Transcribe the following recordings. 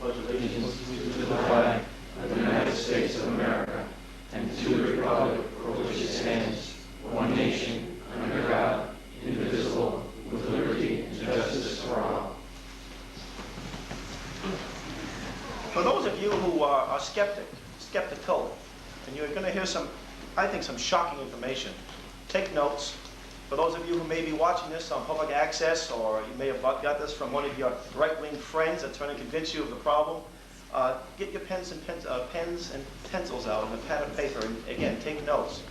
pledge allegiance to the flag of the United States of America and to the republic for which it stands, one nation, under God, indivisible, with liberty and justice for all. For those of you who are skeptical, and you're going to hear some, I think, some shocking information, take notes. For those of you who may be watching this on public access, or you may have got this from one of your right-wing friends that's trying to convince you of the problem, get your pens and pencils out and a pad of paper, and again, take notes.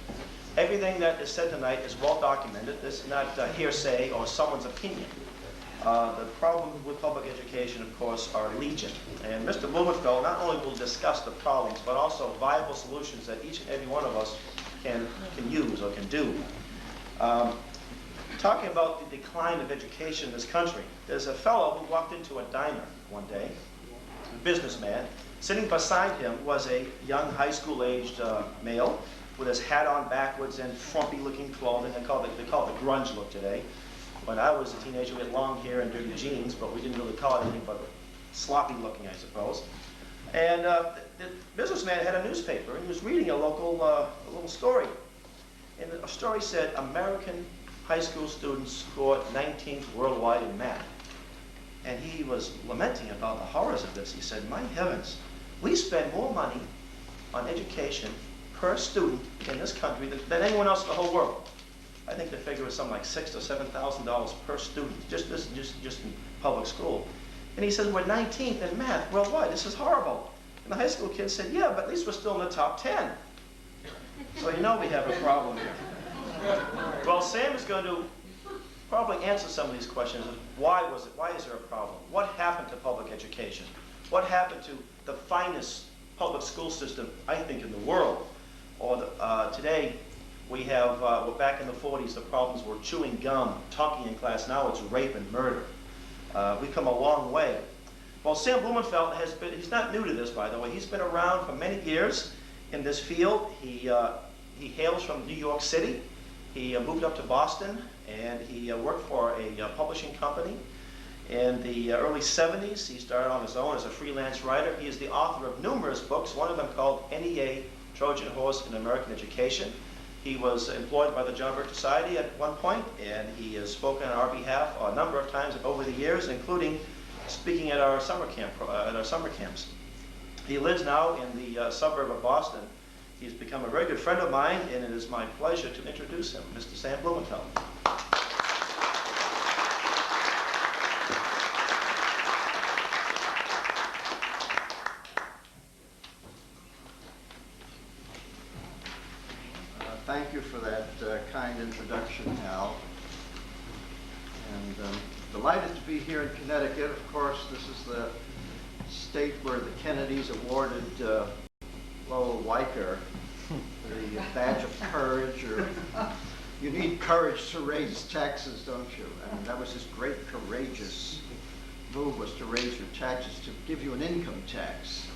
Everything that is said tonight is well documented. This is not hearsay or someone's opinion. The problems with public education, of course, are legion. And Mr. Blumenfeld not only will discuss the problems, but also viable solutions that each and every one of us can use or can do. Talking about the decline of education in this country, there's a fellow who walked into a diner one day, a businessman. Sitting beside him was a young high school-aged male with his hat on backwards and frumpy-looking clothing. They call it the grunge look today. When I was a teenager, we had long hair and dirty jeans, but we didn't really call it anything but sloppy looking, I suppose. And the businessman had a newspaper, and he was reading a local a little story. And a story said, American high school students scored 19th worldwide in math. And he was lamenting about the horrors of this. He said, my heavens, we spend more money on education per student in this country than anyone else in the whole world. I think the figure was something like $6,000 to $7,000 per student, just in public school. And he says, we're 19th in math worldwide. This is horrible. And the high school kid said, yeah, but at least we're still in the top 10. So you know we have a problem here. Well, Sam is going to probably answer some of these questions. Why is there a problem? What happened to public education? What happened to the finest public school system, I think, in the world? Or today, we have, well, back in the 40s, the problems were chewing gum, talking in class. Now it's rape and murder. We've come a long way. Well, Sam Blumenfeld has been, he's not new to this, by the way. He's been around for many years in this field. He hails from New York City. He moved up to Boston, and he worked for a publishing company. In the early 70s, he started on his own as a freelance writer. He is the author of numerous books, one of them called NEA, Trojan Horse in American Education. He was employed by the John Birch Society at one point, and he has spoken on our behalf a number of times over the years, including speaking at our summer camps. He lives now in the suburb of Boston. He's become a very good friend of mine, and it is my pleasure to introduce him, Mr. Sam Blumenfeld. Thank you for that kind introduction, Hal. And delighted to be here in Connecticut. Of course, this is the state where the Kennedys awarded Lowell Weicker the badge of courage. Or you need courage to raise taxes, don't you? And that was his great courageous move, was to raise your taxes, to give you an income tax.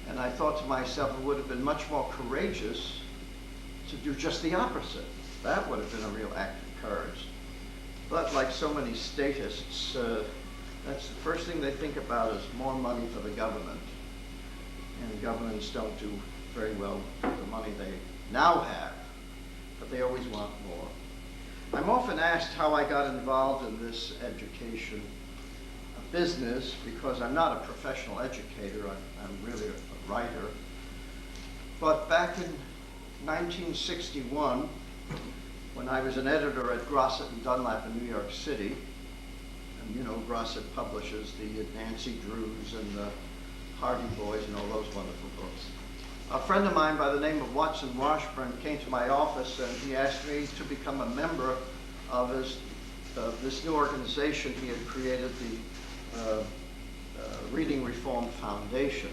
And I thought to myself, it would have been much more courageous to do just the opposite. That would have been a real act of courage. But like so many statists, that's the first thing they think about is more money for the government. And governments don't do very well with the money they now have, but they always want more. I'm often asked how I got involved in this education business, because I'm not a professional educator, I'm really a writer. But back in 1961, when I was an editor at Grosset and Dunlap in New York City, and you know Grosset publishes the Nancy Drews and the Hardy Boys and all those wonderful books. A friend of mine by the name of Watson Washburn came to my office, and he asked me to become a member of this new organization he had created, the Reading Reform Foundation.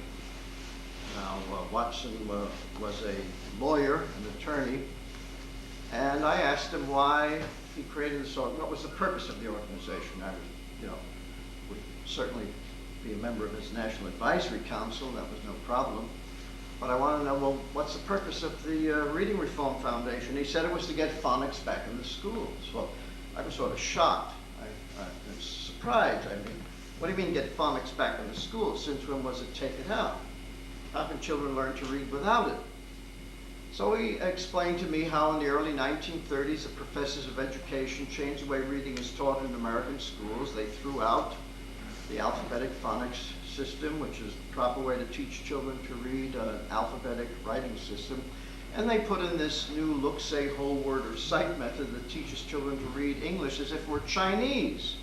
Now, Watson was a lawyer, an attorney, and I asked him why he created this, what was the purpose of the organization. I would certainly be a member of his National Advisory Council, that was no problem. But I want to know, well, what's the purpose of the Reading Reform Foundation? He said it was to get phonics back in the schools. Well, I was sort of shocked. I was surprised. I mean, What do you mean get phonics back in the school? Since when was it taken out? How can children learn to read without it? So he explained to me how in the early 1930s the professors of education changed the way reading is taught in American schools. They threw out the alphabetic phonics system, which is the proper way to teach children to read, an alphabetic writing system. And they put in this new look, say, whole word, or sight method that teaches children to read English as if we're Chinese.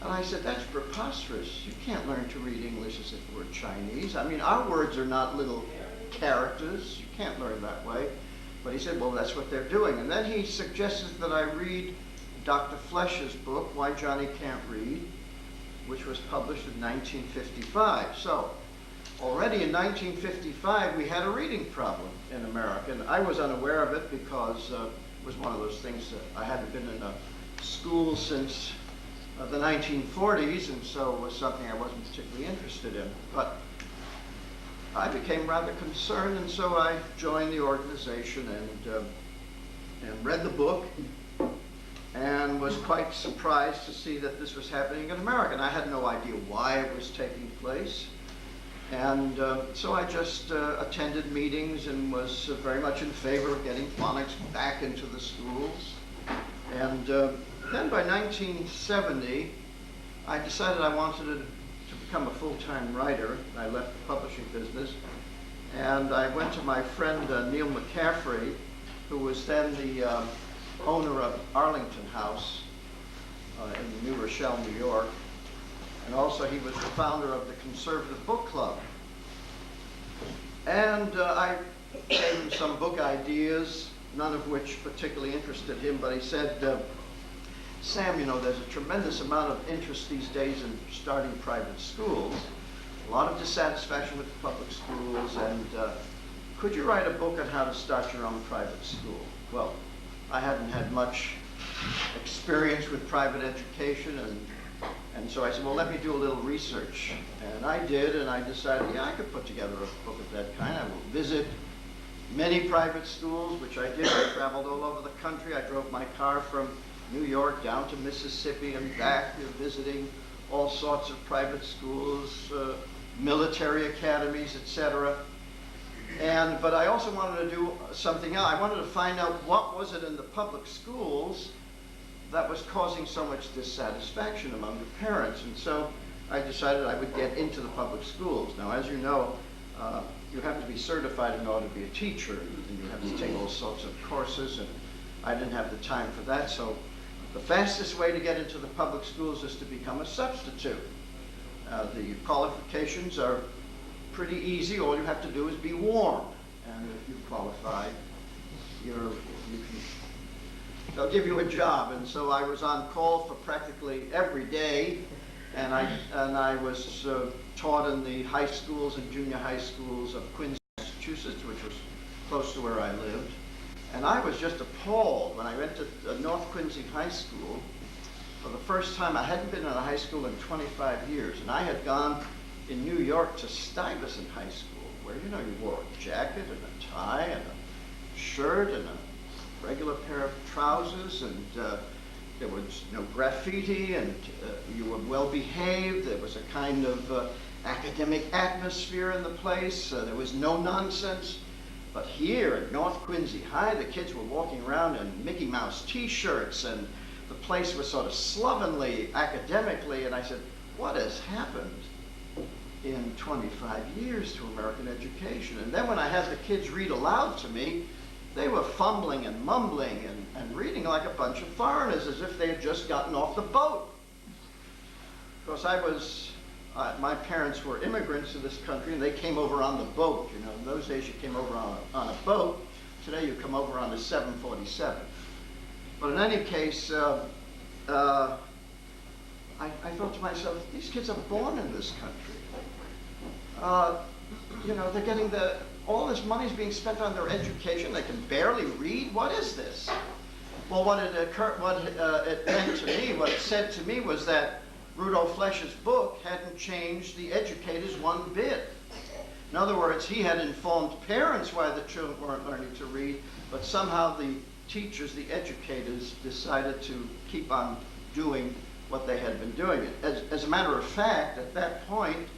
And I said, that's preposterous. You can't learn to read English as if we're Chinese. I mean, our words are not little characters. You can't learn that way. But he said, well, that's what they're doing. And then he suggested that I read Dr. Flesch's book, Why Johnny Can't Read, which was published in 1955. So already in 1955, we had a reading problem in America. And I was unaware of it because it was one of those things that I hadn't been in a school since the 1940s, and so it was something I wasn't particularly interested in. But I became rather concerned, and so I joined the organization and read the book, and was quite surprised to see that this was happening in America. And I had no idea why it was taking place. And so I just attended meetings and was very much in favor of getting phonics back into the schools. And then by 1970, I decided I wanted to become a full-time writer. I left the publishing business, and I went to my friend Neil McCaffrey, who was then the owner of Arlington House in New Rochelle, New York. And also he was the founder of the Conservative Book Club. And I gave him some book ideas, none of which particularly interested him, but he said, Sam, you know, there's a tremendous amount of interest these days in starting private schools, a lot of dissatisfaction with the public schools, and could you write a book on how to start your own private school? Well, I hadn't had much experience with private education, and so I said, well, let me do a little research. And I did, and I decided, yeah, I could put together a book of that kind. I will visit many private schools, which I did. I traveled all over the country. I drove my car from New York down to Mississippi and back, visiting all sorts of private schools, military academies, etc. But I also wanted to do something else. I wanted to find out what was it in the public schools that was causing so much dissatisfaction among the parents. And so I decided I would get into the public schools. Now, as you know, you have to be certified in order to be a teacher, and you have to take all sorts of courses, and I didn't have the time for that. So the fastest way to get into the public schools is to become a substitute. The qualifications are pretty easy. All you have to do is be warned. And if you qualify, they'll give you a job. And so I was on call for practically every day. And I was taught in the high schools and junior high schools of Quincy, Massachusetts, which was close to where I lived. And I was just appalled when I went to North Quincy High School. For the first time, I hadn't been in a high school in 25 years. And I had gone in New York to Stuyvesant High School, where, you know, you wore a jacket and a tie and a shirt and a regular pair of trousers, and there was no graffiti, and you were well behaved. There was a kind of academic atmosphere in the place. There was no nonsense. But here at North Quincy High, the kids were walking around in Mickey Mouse t-shirts, and the place was sort of slovenly academically, and I said, what has happened in 25 years to American education? And then when I had the kids read aloud to me, they were fumbling and mumbling and reading like a bunch of foreigners, as if they had just gotten off the boat. Because my parents were immigrants to this country, and they came over on the boat. You know, in those days you came over on a boat. Today you come over on a 747. But in any case, I thought to myself, these kids are born in this country. You know, they're getting all this money is being spent on their education. They can barely read. What is this? Well, what it meant to me, what it said to me, was that Rudolf Flesch's book hadn't changed the educators one bit. In other words, he had informed parents why the children weren't learning to read, but somehow the teachers, the educators, decided to keep on doing what they had been doing. As a matter of fact, at that point,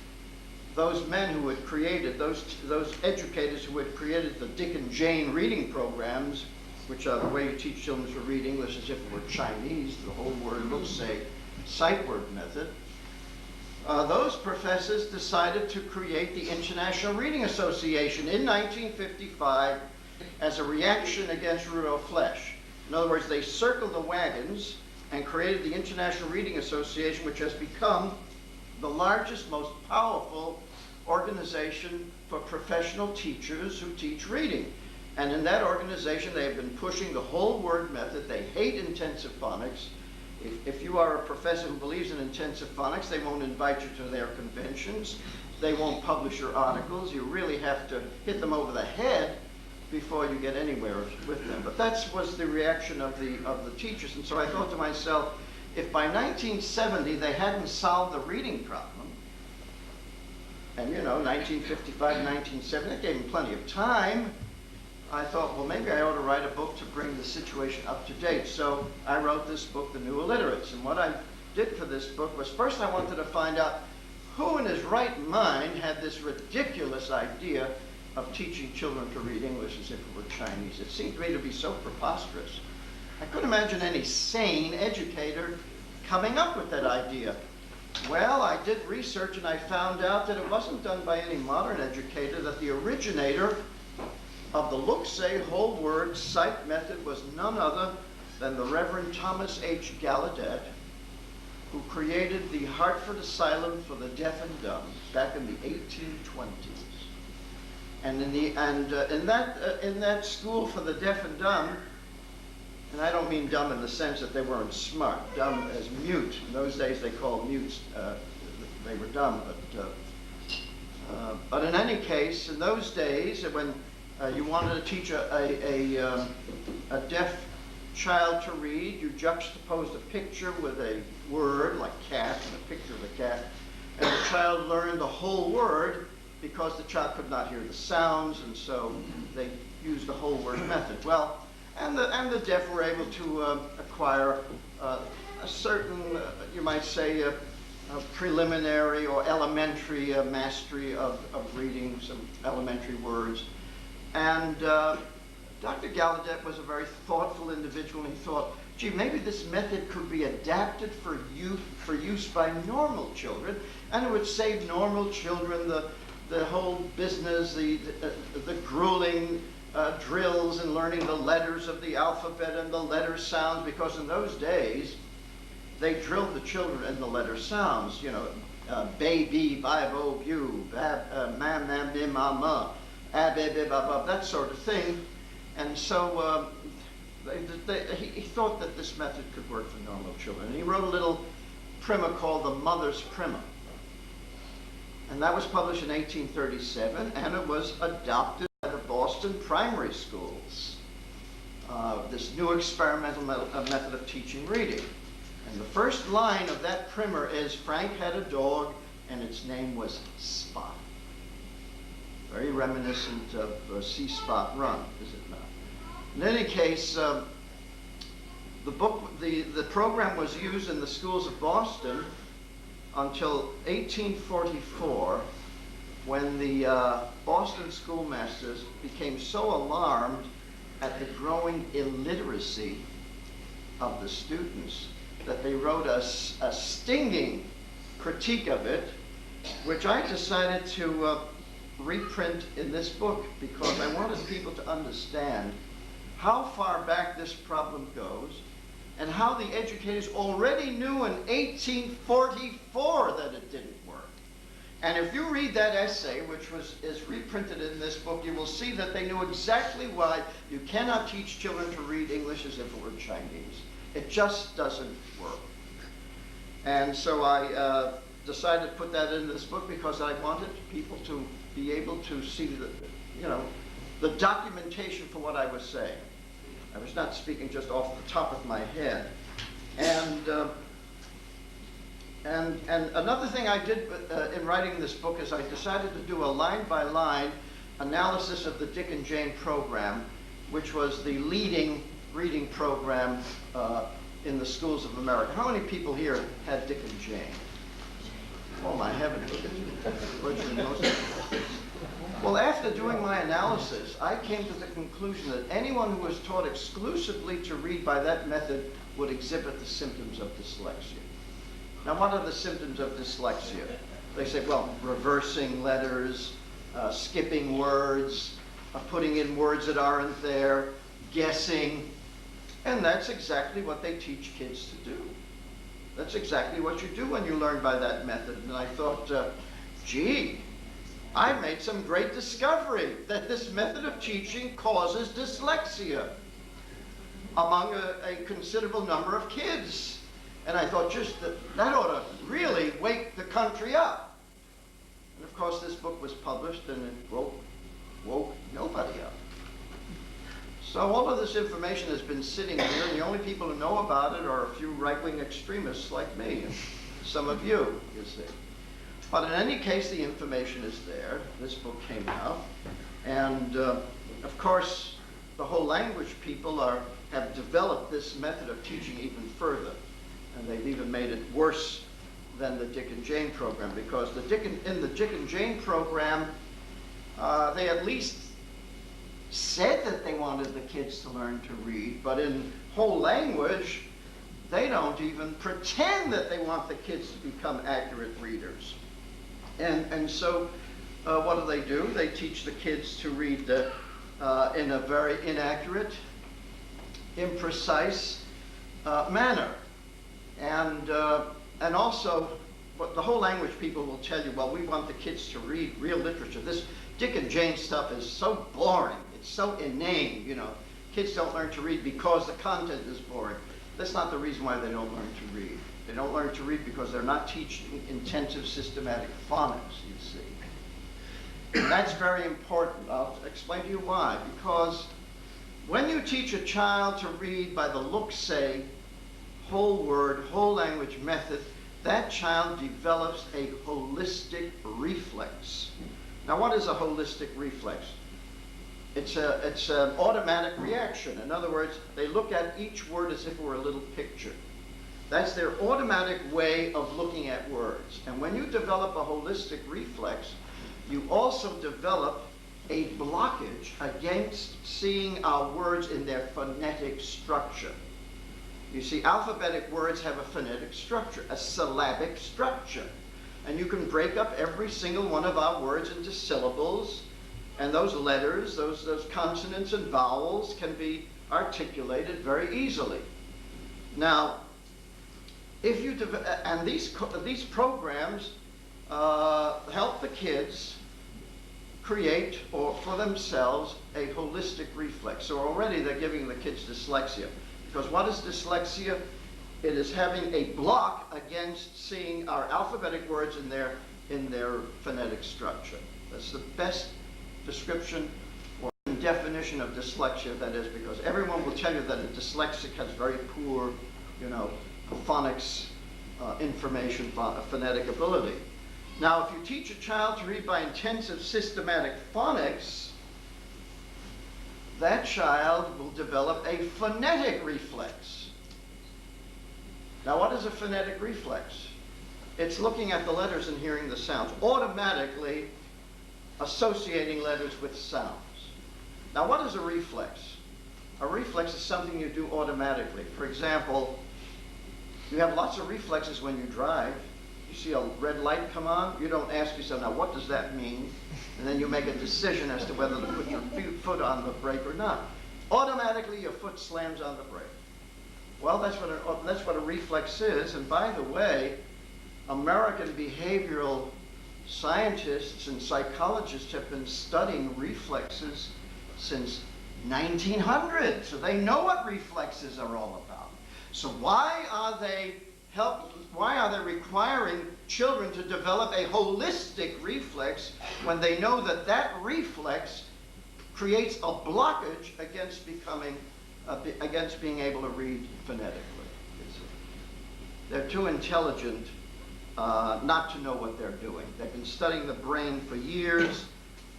those men who had created, those educators who had created the Dick and Jane reading programs, which are the way you teach children to read English as if it were Chinese, the whole word looks say sight word method. Those professors decided to create the International Reading Association in 1955 as a reaction against Rudolf Flesch. In other words, they circled the wagons and created the International Reading Association, which has become the largest, most powerful organization for professional teachers who teach reading. And in that organization, they have been pushing the whole word method. They hate intensive phonics. If you are a professor who believes in intensive phonics, they won't invite you to their conventions. They won't publish your articles. You really have to hit them over the head before you get anywhere with them. But that was the reaction of the teachers. And so I thought to myself, if by 1970 they hadn't solved the reading problem, and 1955, 1970, that gave them plenty of time, I thought, well, maybe I ought to write a book to bring the situation up to date. So I wrote this book, The New Illiterates. And what I did for this book was, first I wanted to find out who in his right mind had this ridiculous idea of teaching children to read English as if it were Chinese. It seemed to me to be so preposterous. I couldn't imagine any sane educator coming up with that idea. Well, I did research and I found out that it wasn't done by any modern educator, that the originator of the look-say whole word sight method was none other than the Reverend Thomas H. Gallaudet, who created the Hartford Asylum for the Deaf and Dumb back in the 1820s. And in that school for the deaf and dumb, and I don't mean dumb in the sense that they weren't smart, dumb as mute. In those days they called mutes, they were dumb. But in any case, in those days, when you wanted to teach a deaf child to read, you juxtaposed a picture with a word like cat and a picture of a cat, and the child learned the whole word because the child could not hear the sounds, and so they used the whole word method. Well, and the deaf were able to acquire a certain, you might say, a preliminary or elementary mastery of reading some elementary words. And Dr. Gallaudet was a very thoughtful individual, and he thought, gee, maybe this method could be adapted for use by normal children, and it would save normal children the whole business, the grueling drills and learning the letters of the alphabet and the letter sounds, because in those days, they drilled the children in the letter sounds, baby, bibo, bu, mam, mam, bim, mama, that sort of thing. And so he thought that this method could work for normal children. And he wrote a little primer called The Mother's Primer. And that was published in 1837, and it was adopted by the Boston primary schools, this new experimental method of teaching reading. And the first line of that primer is, Frank had a dog, and its name was Spot. Very reminiscent of See Spot Run, is it not? In any case, the program was used in the schools of Boston until 1844, when the Boston schoolmasters became so alarmed at the growing illiteracy of the students that they wrote a stinging critique of it, which I decided to reprint in this book, because I wanted people to understand how far back this problem goes, and how the educators already knew in 1844 that it didn't work. And if you read that essay, which is reprinted in this book, you will see that they knew exactly why you cannot teach children to read English as if it were Chinese. It just doesn't work. And so I decided to put that in this book because I wanted people to be able to see the documentation for what I was saying. I was not speaking just off the top of my head. And another thing I did in writing this book is I decided to do a line-by-line analysis of the Dick and Jane program, which was the leading reading program in the schools of America. How many people here had Dick and Jane? Oh my heavens, look at you. Virtually most of you. Well, after doing my analysis, I came to the conclusion that anyone who was taught exclusively to read by that method would exhibit the symptoms of dyslexia. Now, what are the symptoms of dyslexia? They say, well, reversing letters, skipping words, putting in words that aren't there, guessing, and that's exactly what they teach kids to do. That's exactly what you do when you learn by that method. And I thought, gee, I made some great discovery that this method of teaching causes dyslexia among a considerable number of kids. And I thought just that ought to really wake the country up. And of course this book was published and it woke nobody up. So all of this information has been sitting here, and the only people who know about it are a few right-wing extremists like me, and some of you see. But in any case, the information is there. This book came out. And of course, the whole language people have developed this method of teaching even further. And they've even made it worse than the Dick and Jane program, because in the Dick and Jane program, they at least said that they wanted the kids to learn to read, but in whole language, they don't even pretend that they want the kids to become accurate readers. And so what do? They teach the kids to read in a very inaccurate, imprecise manner. And also, what the whole language people will tell you, well, we want the kids to read real literature. This Dick and Jane stuff is so boring. It's so inane, you know. Kids don't learn to read because the content is boring. That's not the reason why they don't learn to read. They don't learn to read because they're not teaching intensive systematic phonics, you see. And that's very important. I'll explain to you why. Because when you teach a child to read by the look-say, whole word, whole language method, that child develops a holistic reflex. Now, what is a holistic reflex? It's an automatic reaction. In other words, they look at each word as if it were a little picture. That's their automatic way of looking at words. And when you develop a holistic reflex, you also develop a blockage against seeing our words in their phonetic structure. You see, alphabetic words have a phonetic structure, a syllabic structure. And you can break up every single one of our words into syllables, and those letters, those consonants and vowels can be articulated very easily. Now, if you and these programs help the kids create, or for themselves, a holistic reflex. So already they're giving the kids dyslexia. Because what is dyslexia? It is having a block against seeing our alphabetic words in their phonetic structure. That's the best description or definition of dyslexia, that is, because everyone will tell you that a dyslexic has very poor, phonics information, phonetic ability. Now, if you teach a child to read by intensive systematic phonics, that child will develop a phonetic reflex. Now, what is a phonetic reflex? It's looking at the letters and hearing the sounds, automatically associating letters with sounds. Now, what is a reflex? A reflex is something you do automatically. For example, you have lots of reflexes when you drive. You see a red light come on, you don't ask yourself, now what does that mean? And then you make a decision as to whether to put your foot on the brake or not. Automatically your foot slams on the brake. Well, that's what a reflex is. And by the way, American behavioral scientists and psychologists have been studying reflexes since 1900. So they know what reflexes are all about. So why are they requiring children to develop a holistic reflex when they know that that reflex creates a blockage against being able to read phonetically? They're too intelligent not to know what they're doing. They've been studying the brain for years,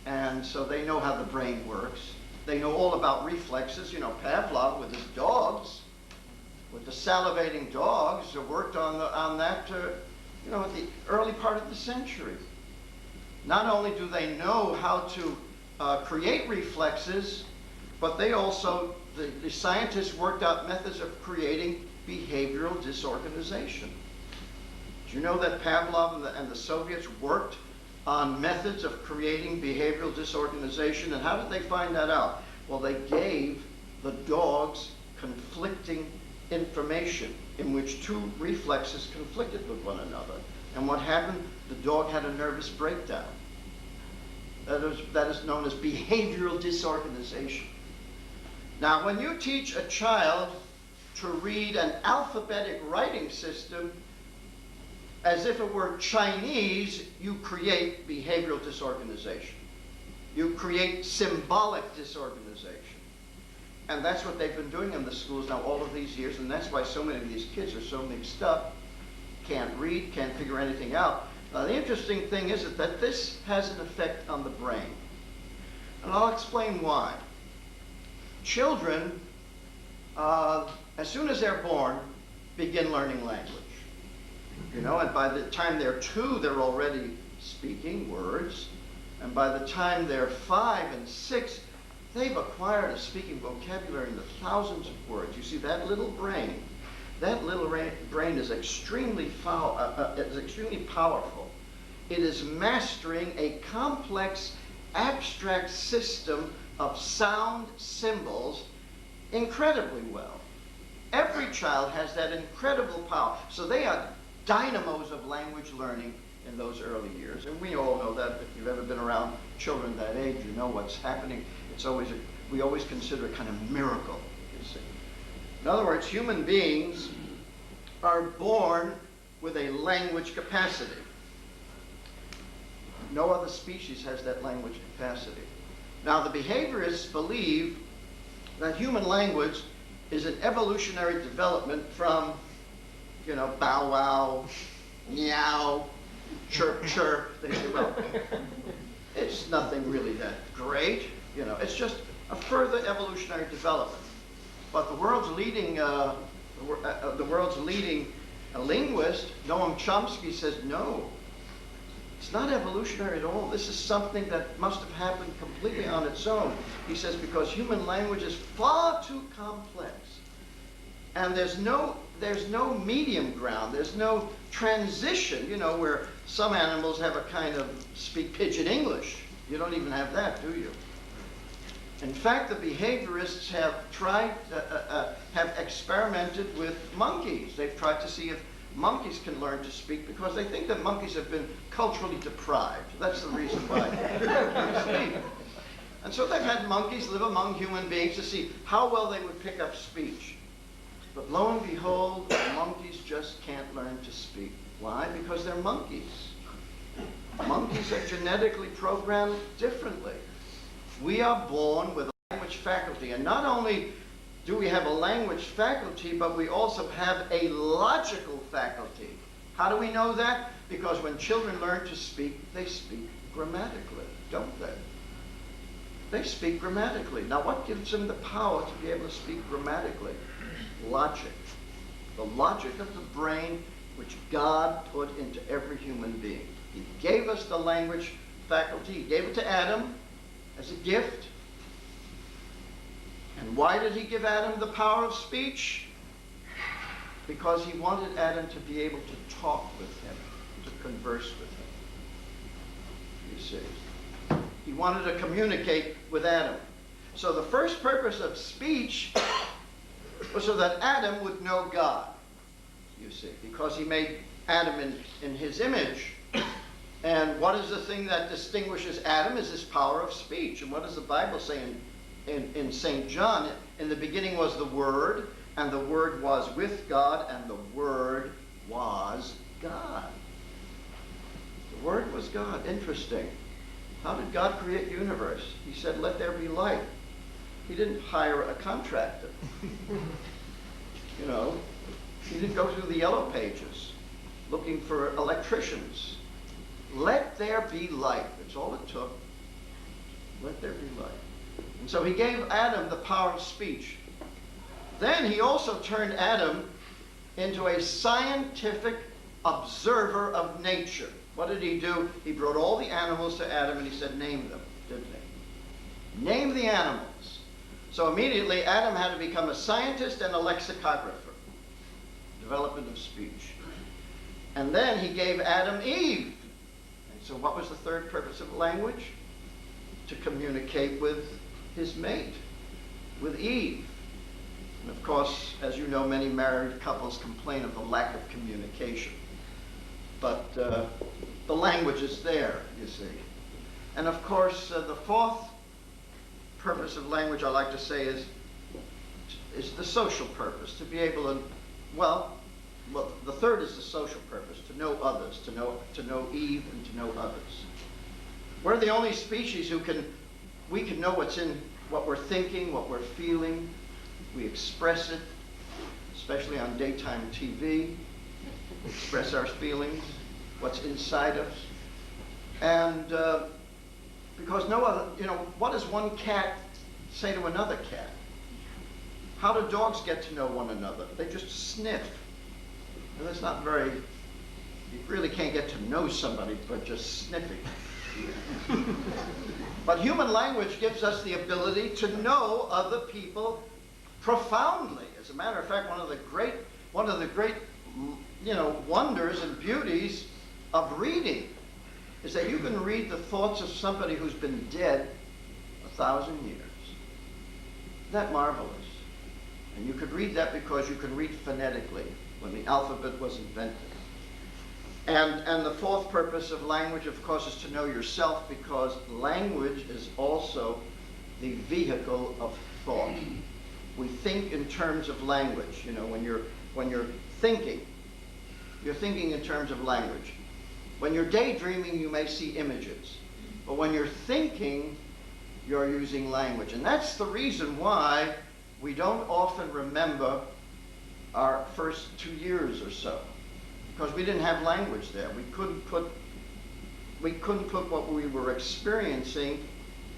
and so they know how the brain works. They know all about reflexes. You know, Pavlov with his dogs, with the salivating dogs, worked on that, at the early part of the century. Not only do they know how to create reflexes, but they also, the scientists worked out methods of creating behavioral disorganization. Do you know that Pavlov and the Soviets worked on methods of creating behavioral disorganization? And how did they find that out? Well, they gave the dogs conflicting information in which two reflexes conflicted with one another. And what happened? The dog had a nervous breakdown. That is known as behavioral disorganization. Now, when you teach a child to read an alphabetic writing system as if it were Chinese, you create behavioral disorganization. You create symbolic disorganization. And that's what they've been doing in the schools now all of these years, and that's why so many of these kids are so mixed up, can't read, can't figure anything out. Now, the interesting thing is that this has an effect on the brain. And I'll explain why. Children, as soon as they're born, begin learning language. And by the time they're 2, they're already speaking words. And by the time they're 5 and 6, they've acquired a speaking vocabulary in the thousands of words. You see, that little brain is extremely powerful. It is mastering a complex, abstract system of sound symbols incredibly well. Every child has that incredible power. So they are dynamos of language learning in those early years. And we all know that. If you've ever been around children that age, you know what's happening. We always consider it kind of miracle, you see. In other words, human beings are born with a language capacity. No other species has that language capacity. Now, the behaviorists believe that human language is an evolutionary development from, bow wow, meow, chirp chirp. They say, well, it's nothing really that great. It's just a further evolutionary development. But the world's leading linguist, Noam Chomsky, says no. It's not evolutionary at all. This is something that must have happened completely on its own. He says because human language is far too complex. And there's no medium ground. There's no transition, where some animals have a kind of speak pidgin English. You don't even have that, do you? In fact, the behaviorists have experimented with monkeys. They've tried to see if monkeys can learn to speak because they think that monkeys have been culturally deprived. That's the reason why they speak. And so they've had monkeys live among human beings to see how well they would pick up speech. But lo and behold, monkeys just can't learn to speak. Why? Because they're monkeys. Monkeys are genetically programmed differently. We are born with a language faculty, and not only do we have a language faculty, but we also have a logical faculty. How do we know that? Because when children learn to speak, they speak grammatically, don't they? They speak grammatically. Now, what gives them the power to be able to speak grammatically? Logic. The logic of the brain which God put into every human being. He gave us the language faculty. He gave it to Adam as a gift. And why did he give Adam the power of speech? Because he wanted Adam to be able to talk with him, to converse with him. You see. He wanted to communicate with Adam. So the first purpose of speech was so that Adam would know God, you see, because he made Adam in his image. And what is the thing that distinguishes Adam is his power of speech. And what does the Bible say in St. John? In the beginning was the Word, and the Word was with God, and the Word was God. The Word was God. Interesting. How did God create the universe? He said, let there be light. He didn't hire a contractor. He didn't go through the yellow pages looking for electricians. Let there be light. That's all it took. Let there be light. And so he gave Adam the power of speech. Then he also turned Adam into a scientific observer of nature. What did he do? He brought all the animals to Adam and he said, name them, didn't he? Name the animals. So immediately Adam had to become a scientist and a lexicographer. Development of speech. And then he gave Adam Eve. And so what was the third purpose of language? To communicate with his mate, with Eve. And of course, as you know, many married couples complain of the lack of communication. But the language is there, you see. And of course, the fourth purpose of language, I like to say, is the social purpose. To be able to, well, the third is the social purpose, to know others, to know Eve and to know others. We're the only species we can know what's in what we're thinking, what we're feeling. We express it, especially on daytime TV. We express our feelings, what's inside us. And because no other, what does one cat say to another cat? How do dogs get to know one another? They just sniff. And that's not very, you really can't get to know somebody by just sniffing. But human language gives us the ability to know other people profoundly. As a matter of fact, one of the great wonders and beauties of reading is that you can read the thoughts of somebody who's been dead 1,000 years. Isn't that marvelous? And you could read that because you can read phonetically when the alphabet was invented. And the fourth purpose of language, of course, is to know yourself, because language is also the vehicle of thought. We think in terms of language. When you're thinking, you're thinking in terms of language. When you're daydreaming, you may see images. But when you're thinking, you're using language. And that's the reason why we don't often remember our first 2 years or so. Because we didn't have language there. We couldn't put what we were experiencing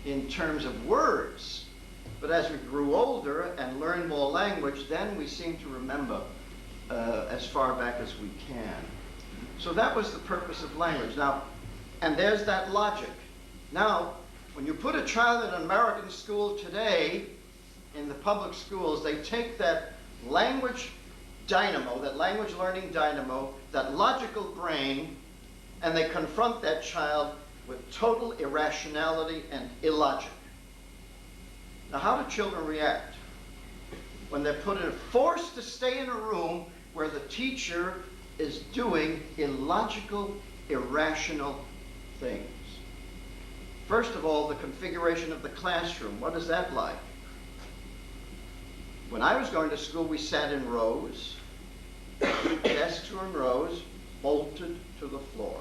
in terms of words. But as we grew older and learned more language, then we seem to remember as far back as we can. So that was the purpose of language. Now, and there's that logic. Now, when you put a child in an American school today, in the public schools, they take that language dynamo, that language learning dynamo, that logical brain, and they confront that child with total irrationality and illogic. Now, how do children react when they're forced to stay in a room where the teacher is doing illogical, irrational things? First of all, the configuration of the classroom. What is that like? When I was going to school, we sat in rows. Desks were in rows, bolted to the floor.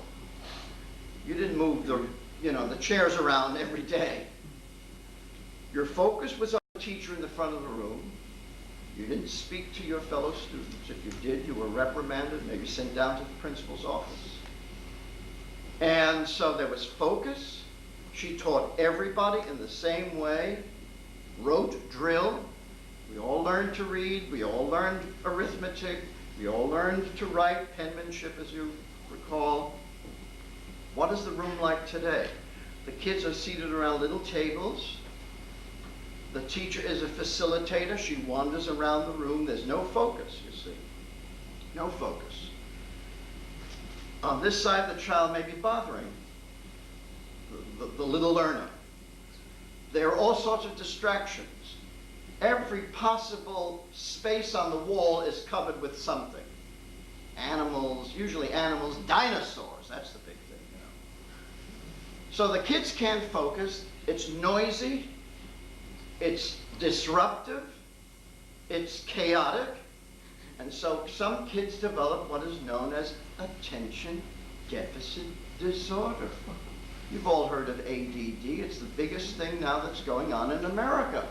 You didn't move the chairs around every day. Your focus was on the teacher in the front of the room. You didn't speak to your fellow students. If you did, you were reprimanded, maybe sent down to the principal's office. And so there was focus. She taught everybody in the same way, rote drill. We all learned to read. We all learned arithmetic. We all learned to write, penmanship, as you recall. What is the room like today? The kids are seated around little tables. The teacher is a facilitator. She wanders around the room. There's no focus, you see. No focus. On this side, the child may be bothering the little learner. There are all sorts of distractions. Every possible space on the wall is covered with something. Animals, usually animals, dinosaurs, that's the big thing, So the kids can't focus. It's noisy. It's disruptive. It's chaotic. And so some kids develop what is known as attention deficit disorder. You've all heard of ADD. It's the biggest thing now that's going on in America.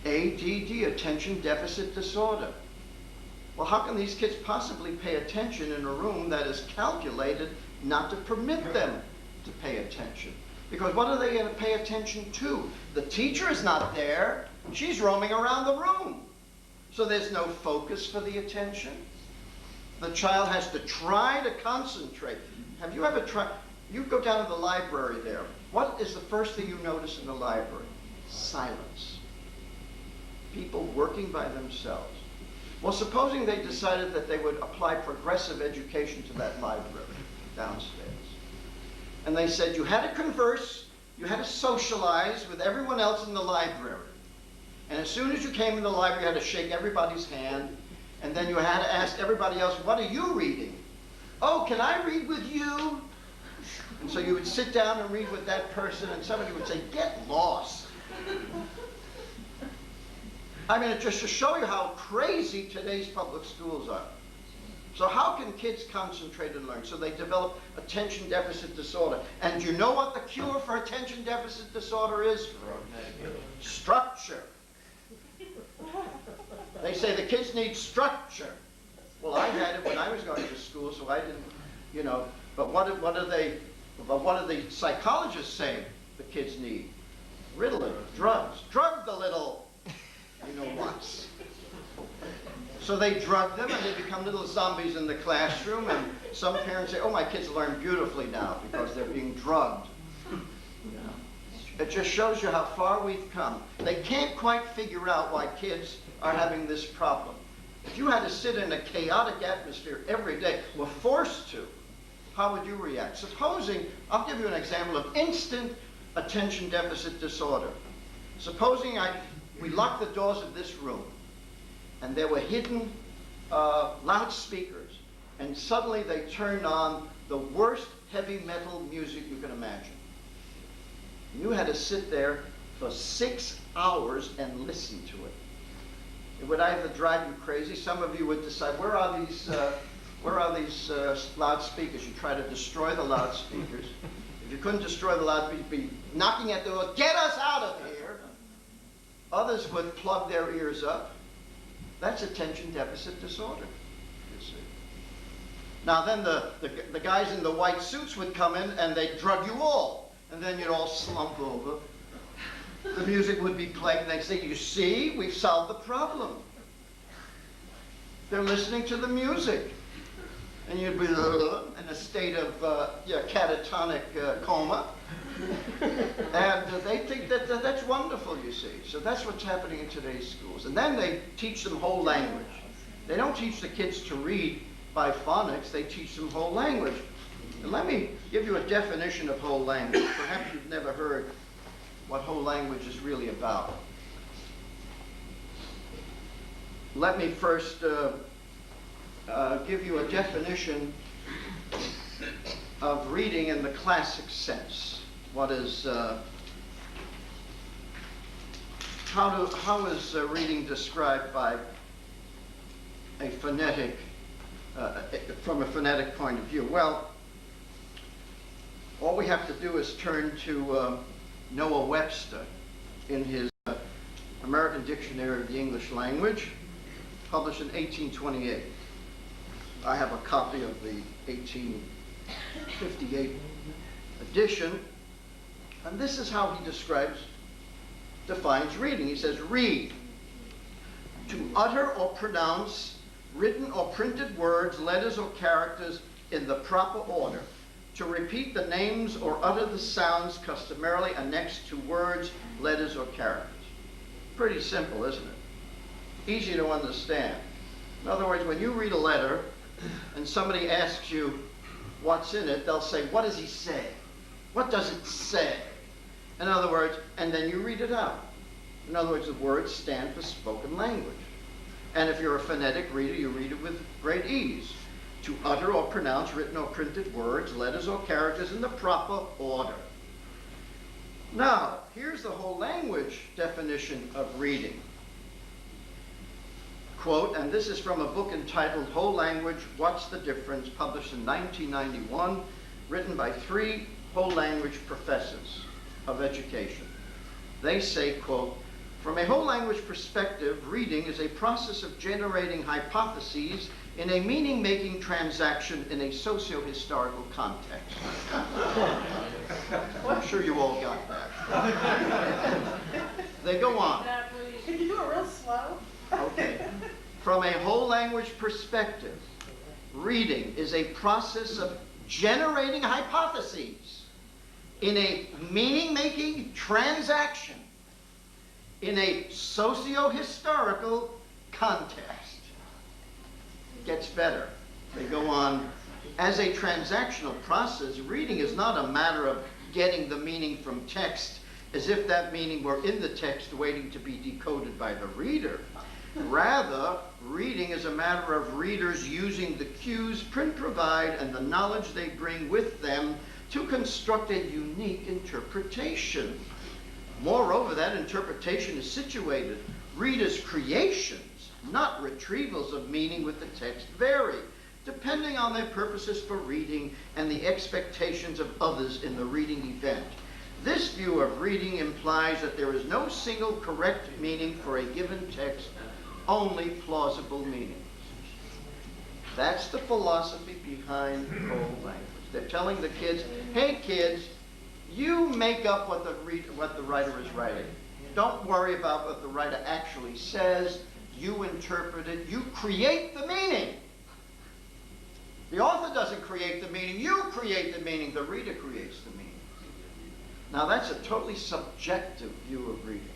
ADD, attention deficit disorder. Well, how can these kids possibly pay attention in a room that is calculated not to permit them to pay attention? Because what are they going to pay attention to? The teacher is not there. She's roaming around the room. So there's no focus for the attention. The child has to try to concentrate. Have you ever tried? You go down to the library there. What is the first thing you notice in the library? Silence. People working by themselves. Well, supposing they decided that they would apply progressive education to that library downstairs. And they said you had to converse, you had to socialize with everyone else in the library. And as soon as you came in the library, you had to shake everybody's hand. And then you had to ask everybody else, what are you reading? Oh, can I read with you? And so you would sit down and read with that person, and somebody would say, get lost. I mean, it's just to show you how crazy today's public schools are. So how can kids concentrate and learn? So they develop attention deficit disorder. And you know what the cure for attention deficit disorder is? Structure. They say the kids need structure. Well, I had it when I was going to school, so I didn't, you know. But what do the psychologists say the kids need? Ritalin, drugs. Drug the little, once. So they drug them and they become little zombies in the classroom, and some parents say, oh, my kids learn beautifully now because they're being drugged. It just shows you how far we've come. They can't quite figure out why kids are having this problem. If you had to sit in a chaotic atmosphere every day, were forced to, how would you react? Supposing, I'll give you an example of instant attention deficit disorder. Supposing we locked the doors of this room, and there were hidden loudspeakers, and suddenly they turned on the worst heavy metal music you can imagine. You had to sit there for 6 hours and listen to it. It would either drive you crazy. Some of you would decide, where are these loudspeakers? You try to destroy the loudspeakers. If you couldn't destroy the loudspeakers, you'd be knocking at the door, get us out of here. Others would plug their ears up. That's attention deficit disorder, you see. Now then the guys in the white suits would come in and they'd drug you all. And then you'd all slump over. The music would be played and they'd say, you see, we've solved the problem. They're listening to the music. And you'd be in a state of catatonic coma. And they think that's wonderful, you see. So that's what's happening in today's schools. And then they teach them whole language. They don't teach the kids to read by phonics. They teach them whole language. And let me give you a definition of whole language. Perhaps you've never heard what whole language is really about. Let me first give you a definition of reading in the classic sense. What is, how is reading described by a phonetic, from a phonetic point of view? Well, all we have to do is turn to Noah Webster in his American Dictionary of the English Language, published in 1828. I have a copy of the 1858 edition, and this is how he defines reading. He says, read, to utter or pronounce written or printed words, letters, or characters in the proper order, to repeat the names or utter the sounds customarily annexed to words, letters, or characters. Pretty simple, isn't it? Easy to understand. In other words, when you read a letter and somebody asks you what's in it, they'll say, what does he say? What does it say? In other words, and then you read it out. In other words, the words stand for spoken language. And if you're a phonetic reader, you read it with great ease. To utter or pronounce written or printed words, letters, or characters in the proper order. Now, here's the whole language definition of reading. Quote, and this is from a book entitled Whole Language, What's the Difference?, published in 1991, written by 3 whole language professors of education. They say, quote, from a whole language perspective, reading is a process of generating hypotheses in a meaning-making transaction in a socio-historical context. I'm sure you all got that. They go on. From a whole language perspective, reading is a process of generating hypotheses in a meaning-making transaction in a socio-historical context. It gets better. They go on. As a transactional process, reading is not a matter of getting the meaning from text as if that meaning were in the text waiting to be decoded by the reader. Rather, reading is a matter of readers using the cues print provide and the knowledge they bring with them to construct a unique interpretation. Moreover, that interpretation is situated. Readers' creations, not retrievals of meaning with the text, vary, depending on their purposes for reading and the expectations of others in the reading event. This view of reading implies that there is no single correct meaning for a given text, only plausible meanings. That's the philosophy behind whole language. They're telling the kids, hey kids, you make up what the writer is writing. Don't worry about what the writer actually says. You interpret it. You create the meaning. The author doesn't create the meaning. You create the meaning. The reader creates the meaning. Now that's a totally subjective view of reading.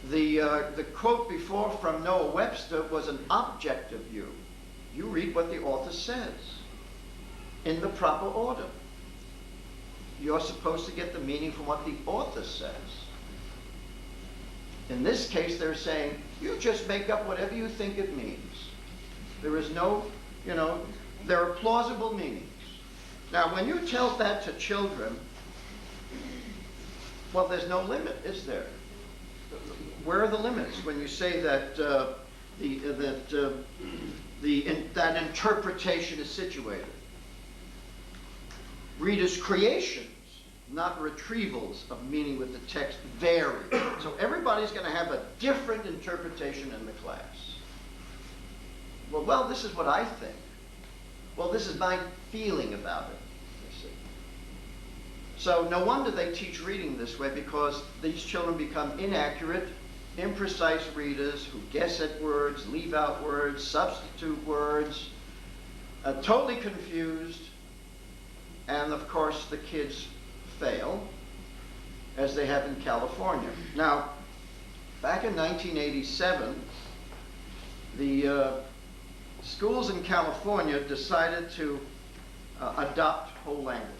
The quote before from Noah Webster was an objective view. You read what the author says in the proper order. You're supposed to get the meaning from what the author says. In this case, they're saying, you just make up whatever you think it means. There is no, there are plausible meanings. Now, when you tell that to children, well, there's no limit, is there? Where are the limits when you say that that interpretation is situated? Readers' creations, not retrievals of meaning with the text, vary. So everybody's going to have a different interpretation in the class. Well, this is what I think. Well, this is my feeling about it, you see. So no wonder they teach reading this way, because these children become inaccurate, imprecise readers who guess at words, leave out words, substitute words, totally confused. And of course, the kids fail, as they have in California. Now, back in 1987, the schools in California decided to adopt whole language.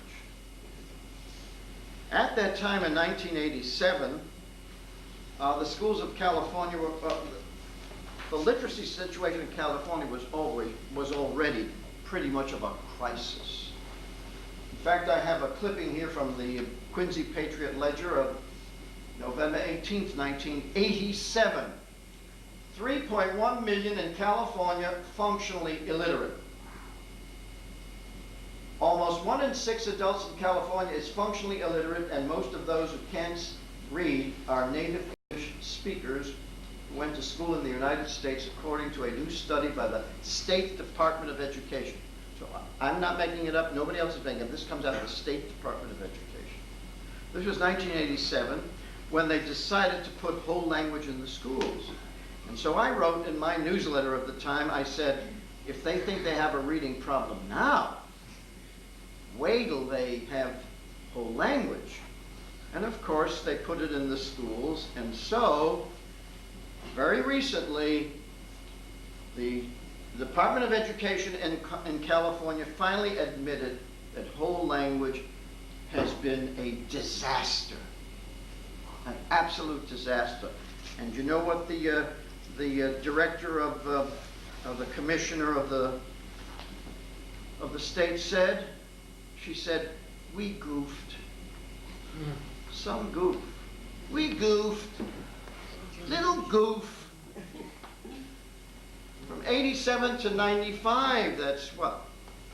At that time in 1987, the schools of California were, the literacy situation in California was already pretty much of a crisis. In fact, I have a clipping here from the Quincy Patriot Ledger of November 18th, 1987. 3.1 million in California functionally illiterate. Almost 1 in 6 adults in California is functionally illiterate, and most of those who can't read are native English speakers who went to school in the United States, according to a new study by the State Department of Education. So I'm not making it up. Nobody else is making it up. This comes out of the State Department of Education. This was 1987, when they decided to put whole language in the schools. And so I wrote in my newsletter of the time, I said, if they think they have a reading problem now, wait till they have whole language. And of course, they put it in the schools. And so, very recently, the Department of Education in California finally admitted that whole language has been a disaster, an absolute disaster. And you know what the director of the commissioner of the state said? She said, "We goofed. Some goof. We goofed. Little goof." From 87 to 95, that's what,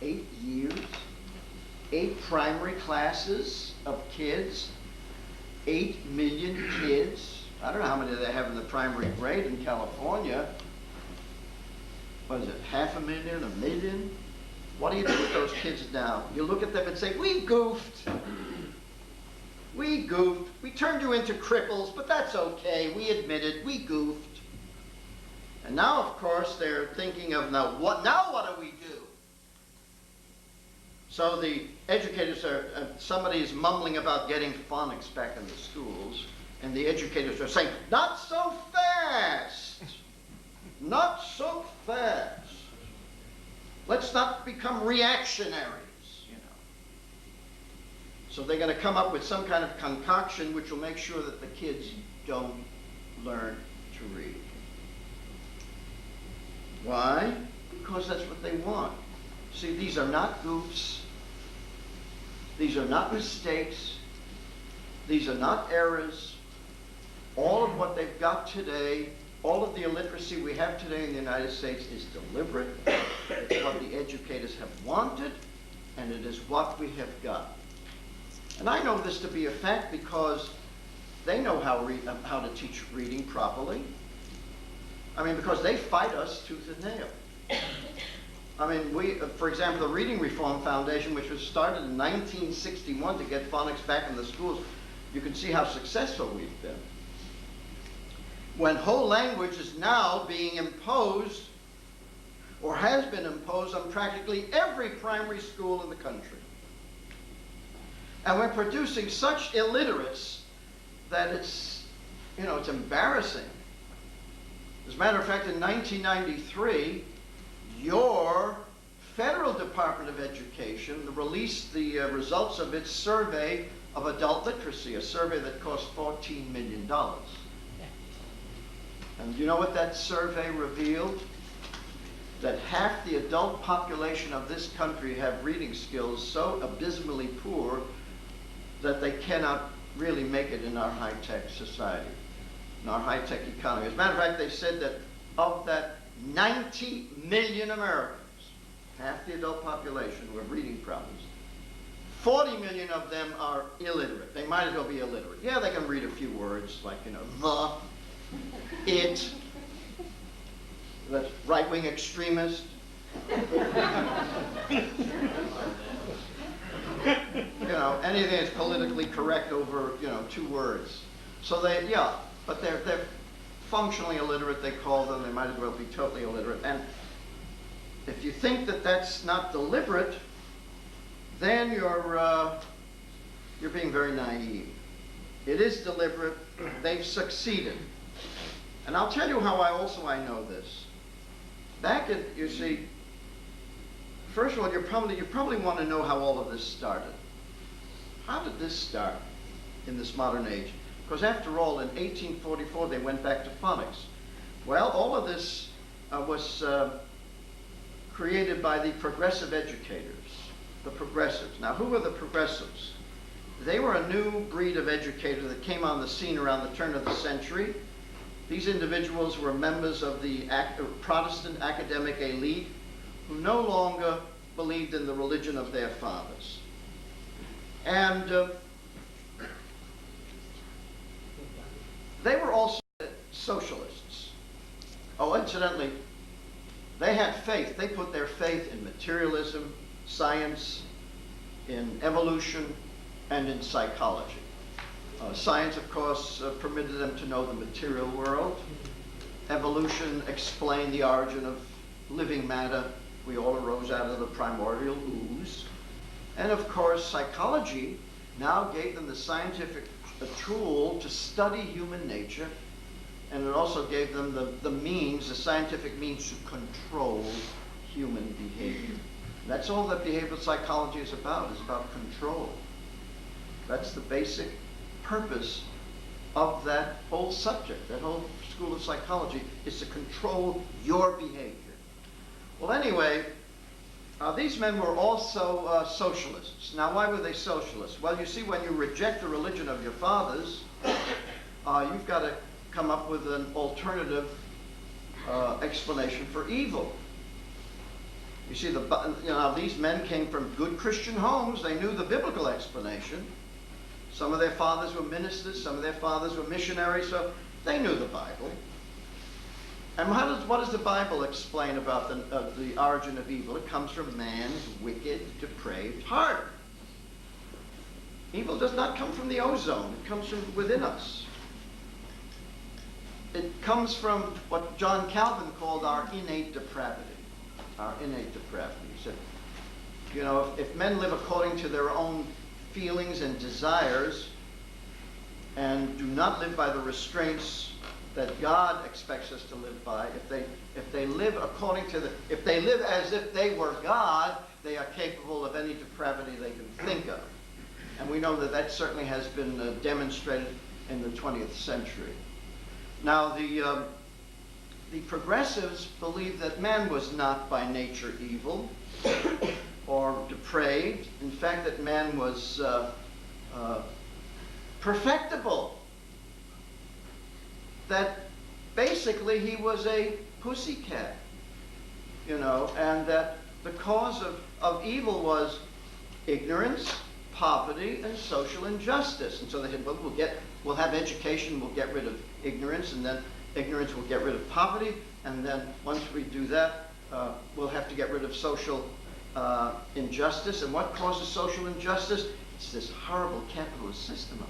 8 years, 8 primary classes of kids, 8 million kids. I don't know how many they have in the primary grade in California. What is it, 500,000, 1 million? What do you do with those kids now? You look at them and say, we goofed. We goofed. We turned you into cripples, but that's okay. We admit it. We goofed. And now, of course, they're thinking of, now what do we do? So the educators are, somebody is mumbling about getting phonics back in the schools, and the educators are saying, not so fast! Not so fast! Let's not become reactionaries, you know. So they're going to come up with some kind of concoction which will make sure that the kids don't learn to read. Why? Because that's what they want. See, these are not goofs. These are not mistakes. These are not errors. All of what they've got today, all of the illiteracy we have today in the United States is deliberate. It's what the educators have wanted, and it is what we have got. And I know this to be a fact because they know how to teach reading properly. I mean, because they fight us tooth and nail. I mean, we, for example, the Reading Reform Foundation, which was started in 1961 to get phonics back in the schools, you can see how successful we've been. When whole language is now being imposed, or has been imposed on practically every primary school in the country. And we're producing such illiterates that it's, you know, it's embarrassing. As a matter of fact, in 1993, your Federal Department of Education released the results of its survey of adult literacy, a survey that cost $14 million. And you know what that survey revealed? That half the adult population of this country have reading skills so abysmally poor that they cannot really make it in our high-tech society, in our high-tech economy. As a matter of fact, they said that of that 90 million Americans, half the adult population who have reading problems, 40 million of them are illiterate. They might as well be illiterate. Yeah, they can read a few words like, you know, the, it, that's right-wing extremist. You know, anything that's politically correct over, you know, 2 words. So they, yeah, but they're functionally illiterate, they call them. They might as well be totally illiterate. And if you think that that's not deliberate, then you're being very naive. It is deliberate. They've succeeded. And I'll tell you how I know this. Back in, you see, first of all, you probably want to know how all of this started. How did this start in this modern age? Because after all, in 1844, they went back to phonics. Well, all of this was created by the progressive educators, the progressives. Now, who were the progressives? They were a new breed of educator that came on the scene around the turn of the century. These individuals were members of the Protestant academic elite who no longer believed in the religion of their fathers. And they were also socialists. Oh, incidentally, they had faith. They put their faith in materialism, science, in evolution, and in psychology. Science, of course, permitted them to know the material world. Evolution explained the origin of living matter. We all arose out of the primordial ooze. And of course, psychology now gave them the scientific tool to study human nature, and it also gave them the means, the scientific means to control human behavior. That's all that behavioral psychology is about control. That's the basic purpose of that whole subject, that whole school of psychology, is to control your behavior. Well, anyway, these men were also socialists. Now, why were they socialists? Well, you see, when you reject the religion of your fathers, you've got to come up with an alternative explanation for evil. You see, these men came from good Christian homes. They knew the biblical explanation. Some of their fathers were ministers, some of their fathers were missionaries, so they knew the Bible. And what does the Bible explain about the origin of evil? It comes from man's wicked, depraved heart. Evil does not come from the ozone. It comes from within us. it comes from what John Calvin called our innate depravity. Our innate depravity. He said, you know, if men live according to their own feelings and desires and do not live by the restraints that God expects us to live by, if they live according to if they live as if they were God, they are capable of any depravity they can think of. And we know that that certainly has been demonstrated in the 20th century. Now, the progressives believed that man was not by nature evil or depraved. In fact, that man was perfectible. That basically he was a pussycat, you know, and that the cause of evil was ignorance, poverty, and social injustice. And so they said, well, we'll have education, we'll get rid of ignorance, and then ignorance will get rid of poverty, and then once we do that, we'll have to get rid of social injustice. And what causes social injustice? It's this horrible capitalist system of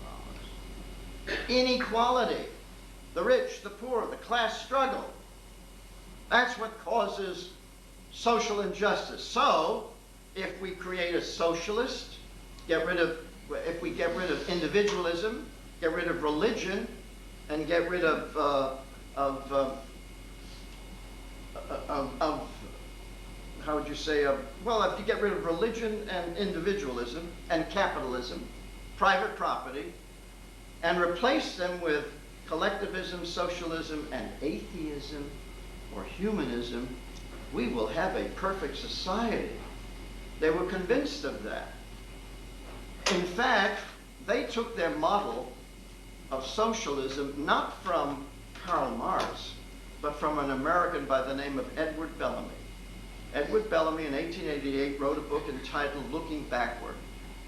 ours. Inequality. The rich, the poor, the class struggle. That's what causes social injustice. So, if we create a socialist, if we get rid of individualism, get rid of religion, and get rid of how would you say, well, if you get rid of religion and individualism and capitalism, private property, and replace them with collectivism, socialism, and atheism or humanism, we will have a perfect society. They were convinced of that. In fact, they took their model of socialism not from Karl Marx, but from an American by the name of Edward Bellamy. Edward Bellamy in 1888 wrote a book entitled Looking Backward.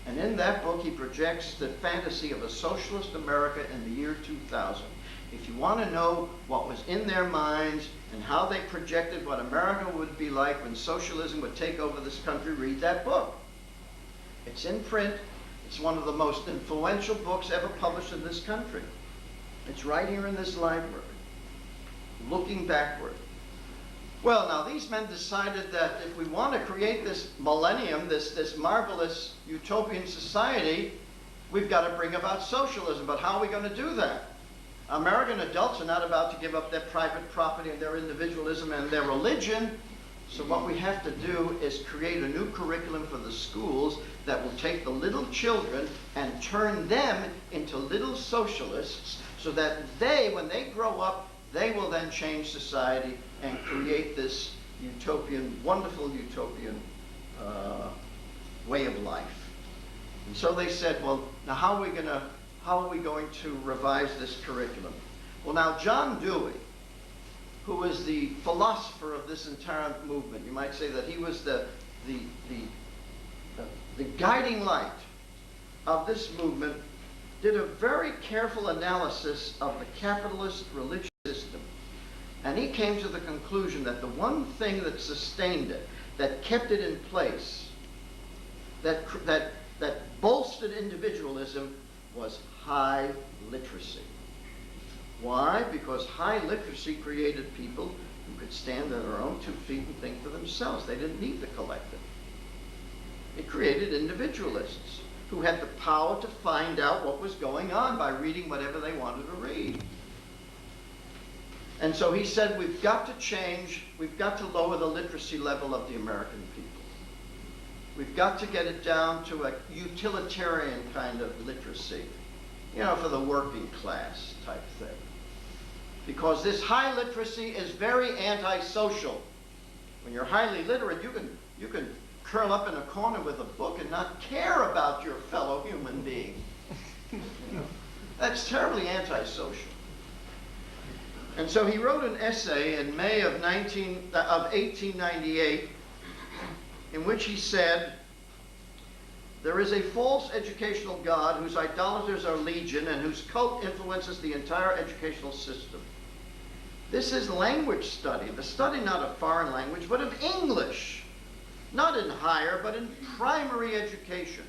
And in that book, he projects the fantasy of a socialist America in the year 2000. If you want to know what was in their minds and how they projected what America would be like when socialism would take over this country, read that book. It's in print. It's one of the most influential books ever published in this country. It's right here in this library. Looking Backward. Well, now these men decided that if we want to create this millennium, this marvelous utopian society, we've got to bring about socialism. But how are we going to do that? American adults are not about to give up their private property and their individualism and their religion. So what we have to do is create a new curriculum for the schools that will take the little children and turn them into little socialists so that they, when they grow up, they will then change society and create this utopian, wonderful utopian way of life. And so they said, well, now how are we going to revise this curriculum? Well, now John Dewey, who is the philosopher of this entire movement, you might say that he was the guiding light of this movement, did a very careful analysis of the capitalist religious system. And he came to the conclusion that the one thing that sustained it, that kept it in place, that bolstered individualism, was high literacy. Why? Because high literacy created people who could stand on their own 2 feet and think for themselves. They didn't need the collective. It created individualists who had the power to find out what was going on by reading whatever they wanted to read. And so he said, we've got to change, we've got to lower the literacy level of the American people. We've got to get it down to a utilitarian kind of literacy, you know, for the working class type thing. Because this high literacy is very antisocial. When you're highly literate, you can curl up in a corner with a book and not care about your fellow human being. That's terribly antisocial. And so he wrote an essay in May of 1898 in which he said, there is a false educational God whose idolaters are legion and whose cult influences the entire educational system. This is language study, the study not of foreign language, but of English. Not in higher, but in primary education.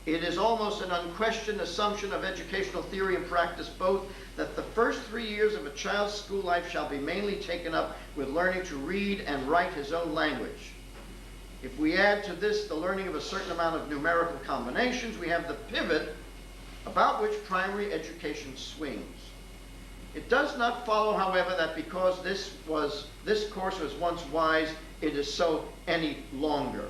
It is almost an unquestioned assumption of educational theory and practice both that the first 3 years of a child's school life shall be mainly taken up with learning to read and write his own language. If we add to this the learning of a certain amount of numerical combinations, we have the pivot about which primary education swings. It does not follow, however, that because this course was once wise, it is so any longer.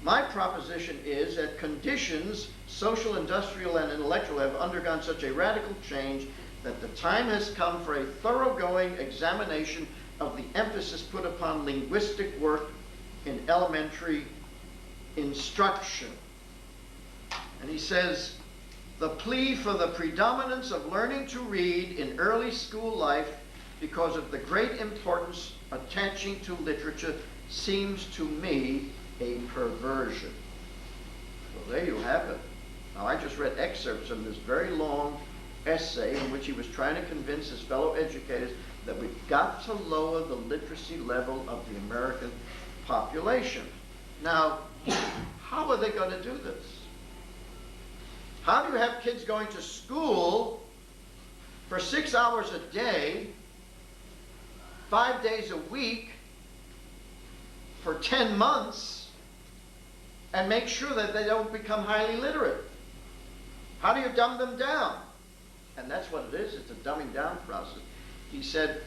My proposition is that conditions, social, industrial, and intellectual, have undergone such a radical change that the time has come for a thoroughgoing examination of the emphasis put upon linguistic work in elementary instruction. And he says, the plea for the predominance of learning to read in early school life because of the great importance attaching to literature seems to me a perversion. Well, there you have it. Now, I just read excerpts from this very long essay in which he was trying to convince his fellow educators that we've got to lower the literacy level of the American population. Now, how are they going to do this? How do you have kids going to school for 6 hours a day, 5 days a week, for 10 months, and make sure that they don't become highly literate? How do you dumb them down? And that's what it is. It's a dumbing down process. He said,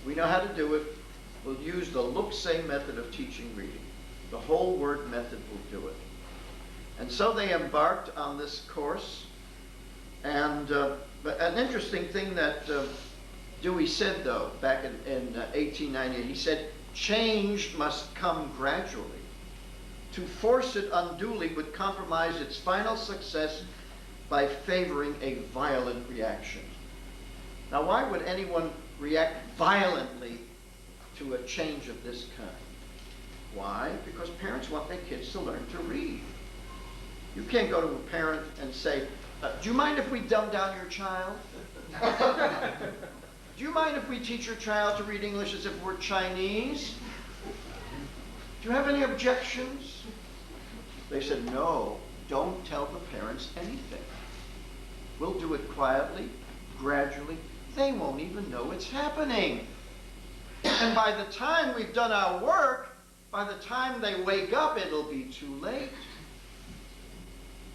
we know how to do it. We'll use the look-say method of teaching reading. The whole word method will do it. And so they embarked on this course. And but an interesting thing that Dewey said, though, back in 1898, he said, change must come gradually. To force it unduly would compromise its final success by favoring a violent reaction. Now, why would anyone react violently to a change of this kind? Why? Because parents want their kids to learn to read. You can't go to a parent and say, do you mind if we dumb down your child? Do you mind if we teach your child to read English as if we're Chinese? Do you have any objections? They said, no, don't tell the parents anything. We'll do it quietly, gradually. They won't even know it's happening. And by the time we've done our work, by the time they wake up, it'll be too late.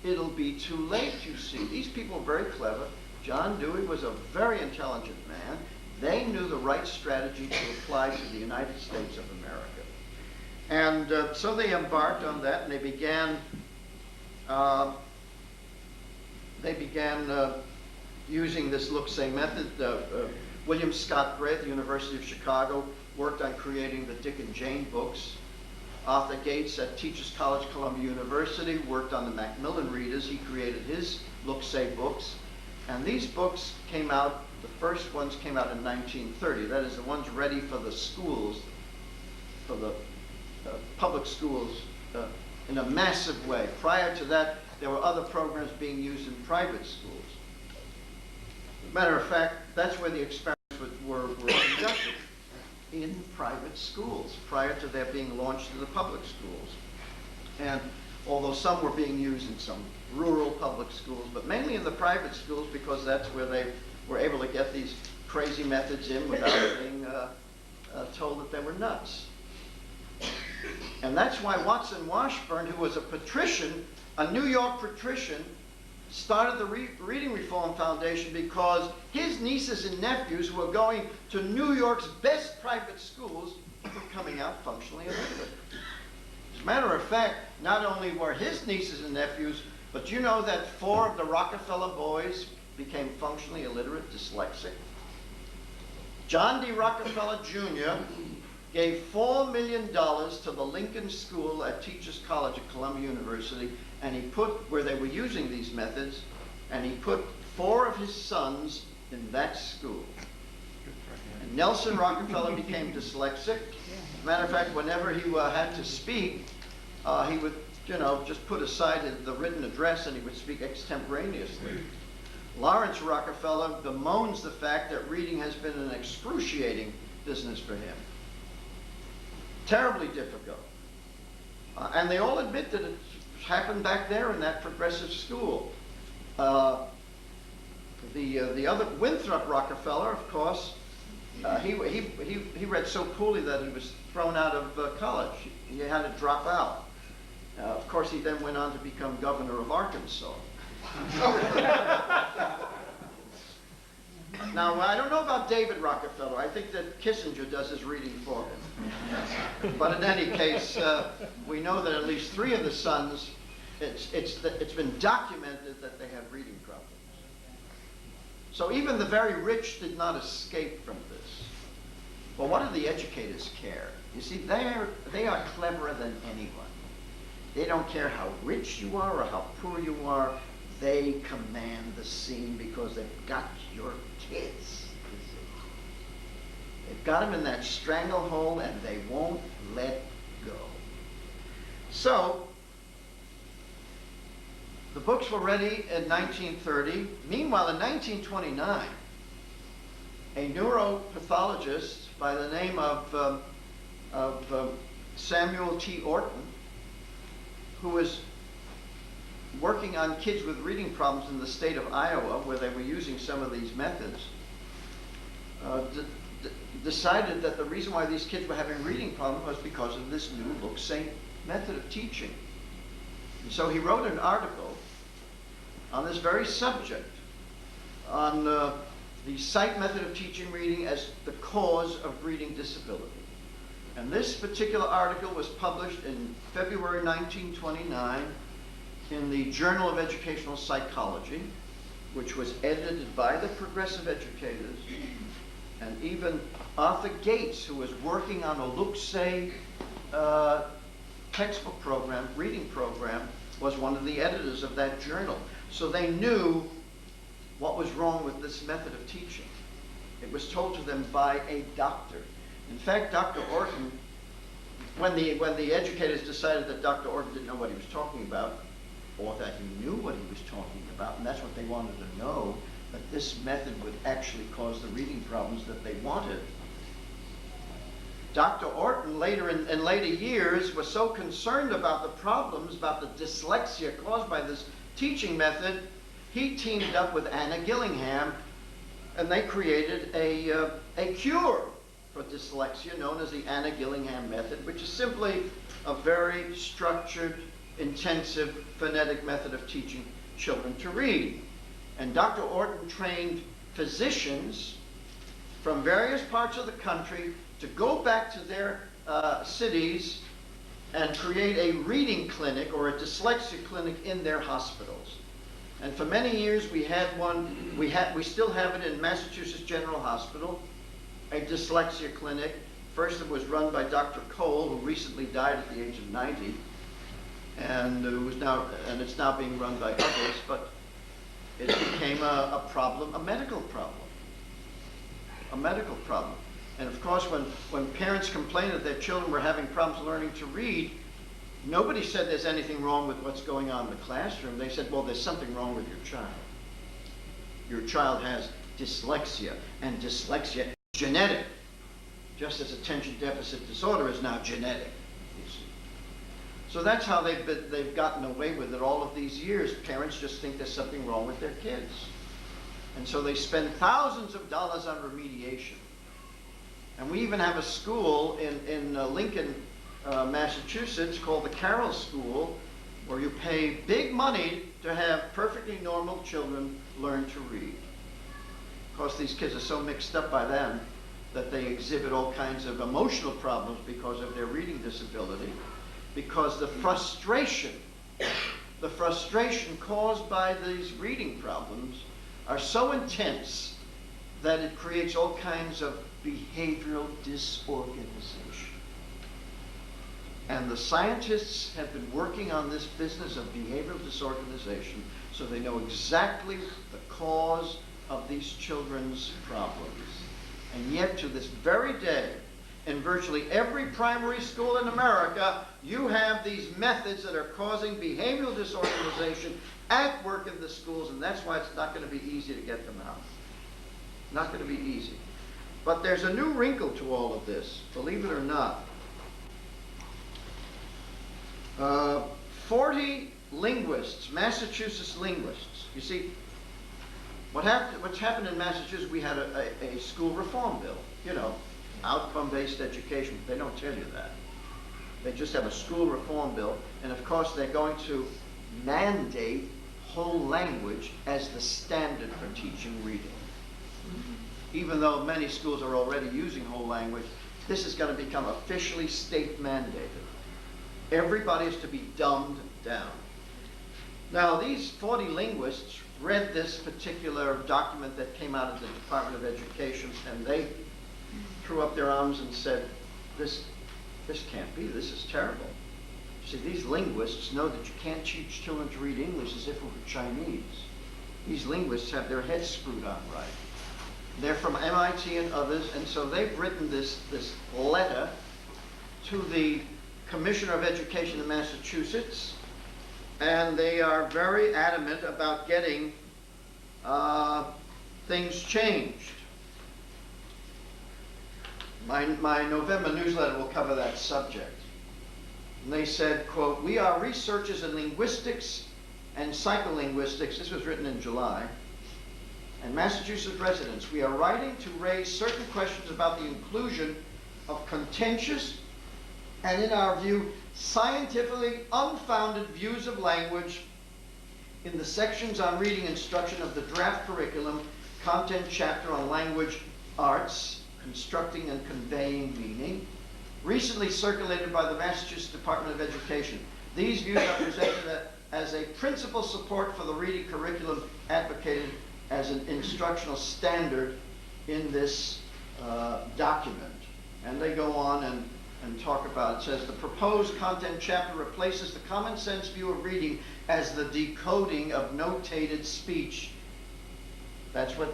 It'll be too late, you see. These people are very clever. John Dewey was a very intelligent man. They knew the right strategy to apply to the United States of America. And so they embarked on that, and they began using this look-say method. William Scott Gray at the University of Chicago worked on creating the Dick and Jane books. Arthur Gates at Teachers College, Columbia University worked on the Macmillan Readers. He created his look-say books. And these books came out, the first ones came out in 1930. That is, the ones ready for the schools, for the public schools in a massive way. Prior to that, there were other programs being used in private schools. As a matter of fact, that's where the experiments were conducted, in private schools, prior to their being launched in the public schools. And although some were being used in some rural public schools, but mainly in the private schools, because that's where they were able to get these crazy methods in without being told that they were nuts. And that's why Watson Washburn, who was a patrician, a New York patrician, started the Reading Reform Foundation, because his nieces and nephews, who were going to New York's best private schools, were coming out functionally illiterate. As a matter of fact, not only were his nieces and nephews, but you know that 4 of the Rockefeller boys became functionally illiterate, dyslexic. John D. Rockefeller Jr. gave $4 million to the Lincoln School at Teachers College at Columbia University, and he put, where they were using these methods, and he put 4 of his sons in that school. And Nelson Rockefeller became dyslexic. As a matter of fact, whenever he had to speak, he would, just put aside the written address and he would speak extemporaneously. Lawrence Rockefeller bemoans the fact that reading has been an excruciating business for him. Terribly difficult. And they all admit that it's happened back there in that progressive school. The other, Winthrop Rockefeller, of course, he read so poorly that he was thrown out of college. He had to drop out. Of course, he then went on to become governor of Arkansas. Now, I don't know about David Rockefeller. I think that Kissinger does his reading for him. But in any case, we know that at least 3 of the sons, it's been documented that they have reading problems. So even the very rich did not escape from this. Well, what do the educators care? You see, they are cleverer than anyone. They don't care how rich you are or how poor you are. They command the scene because they've got your kids. You see. They've got them in that stranglehold and they won't let go. So, the books were ready in 1930. Meanwhile, in 1929, a neuropathologist by the name of Samuel T. Orton, who was working on kids with reading problems in the state of Iowa, where they were using some of these methods, decided that the reason why these kids were having reading problems was because of this new look-say method of teaching. And so he wrote an article on this very subject, on the sight method of teaching reading as the cause of reading disability. And this particular article was published in February 1929 in the Journal of Educational Psychology, which was edited by the progressive educators. And even Arthur Gates, who was working on a look-say textbook program, reading program, was one of the editors of that journal. So they knew what was wrong with this method of teaching. It was told to them by a doctor. In fact, Dr. Orton, when the educators decided that Dr. Orton didn't know what he was talking about, or that he knew what he was talking about, and that's what they wanted to know, that this method would actually cause the reading problems that they wanted. Dr. Orton, in later years, was so concerned about the problems, about the dyslexia caused by this teaching method, he teamed up with Anna Gillingham, and they created a cure for dyslexia known as the Anna Gillingham method, which is simply a very structured, intensive, phonetic method of teaching children to read. And Dr. Orton trained physicians from various parts of the country to go back to their cities and create a reading clinic or a dyslexia clinic in their hospitals. And for many years we had one, we still have it in Massachusetts General Hospital, a dyslexia clinic. First it was run by Dr. Cole, who recently died at the age of 90, and it's now being run by others, but it became a problem, a medical problem. A medical problem. And of course, when parents complained that their children were having problems learning to read, nobody said there's anything wrong with what's going on in the classroom. They said, well, there's something wrong with your child. Your child has dyslexia, and dyslexia is genetic, just as attention deficit disorder is now genetic. You see. So that's how they've gotten away with it all of these years. Parents just think there's something wrong with their kids. And so they spend thousands of dollars on remediation. And we even have a school in Lincoln, Massachusetts called the Carroll School, where you pay big money to have perfectly normal children learn to read. Of course, these kids are so mixed up by them that they exhibit all kinds of emotional problems because of their reading disability, because the frustration caused by these reading problems are so intense that it creates all kinds of behavioral disorganization. And the scientists have been working on this business of behavioral disorganization, so they know exactly the cause of these children's problems. And yet, to this very day, in virtually every primary school in America, you have these methods that are causing behavioral disorganization at work in the schools, and that's why it's not going to be easy to get them out. Not going to be easy. But there's a new wrinkle to all of this, believe it or not. 40 linguists, Massachusetts linguists. You see, what's happened in Massachusetts, we had a school reform bill, you know, outcome-based education. They don't tell you that. They just have a school reform bill, and of course they're going to mandate whole language as the standard for teaching reading. Even though many schools are already using whole language, this is going to become officially state mandated. Everybody is to be dumbed down. Now, these 40 linguists read this particular document that came out of the Department of Education, and they threw up their arms and said, this can't be, this is terrible. See, these linguists know that you can't teach children to read English as if it were Chinese. These linguists have their heads screwed on right. They're from MIT and others, and so they've written this letter to the Commissioner of Education in Massachusetts, and they are very adamant about getting things changed. My November newsletter will cover that subject. And they said, quote, "We are researchers in linguistics and psycholinguistics," this was written in July, "and Massachusetts residents. We are writing to raise certain questions about the inclusion of contentious and, in our view, scientifically unfounded views of language in the sections on reading instruction of the draft curriculum, content chapter on language arts, constructing and conveying meaning, recently circulated by the Massachusetts Department of Education. These views are presented as a principal support for the reading curriculum advocated as an instructional standard in this document." And they go on and talk about, it says, "The proposed content chapter replaces the common sense view of reading as the decoding of notated speech." That's what,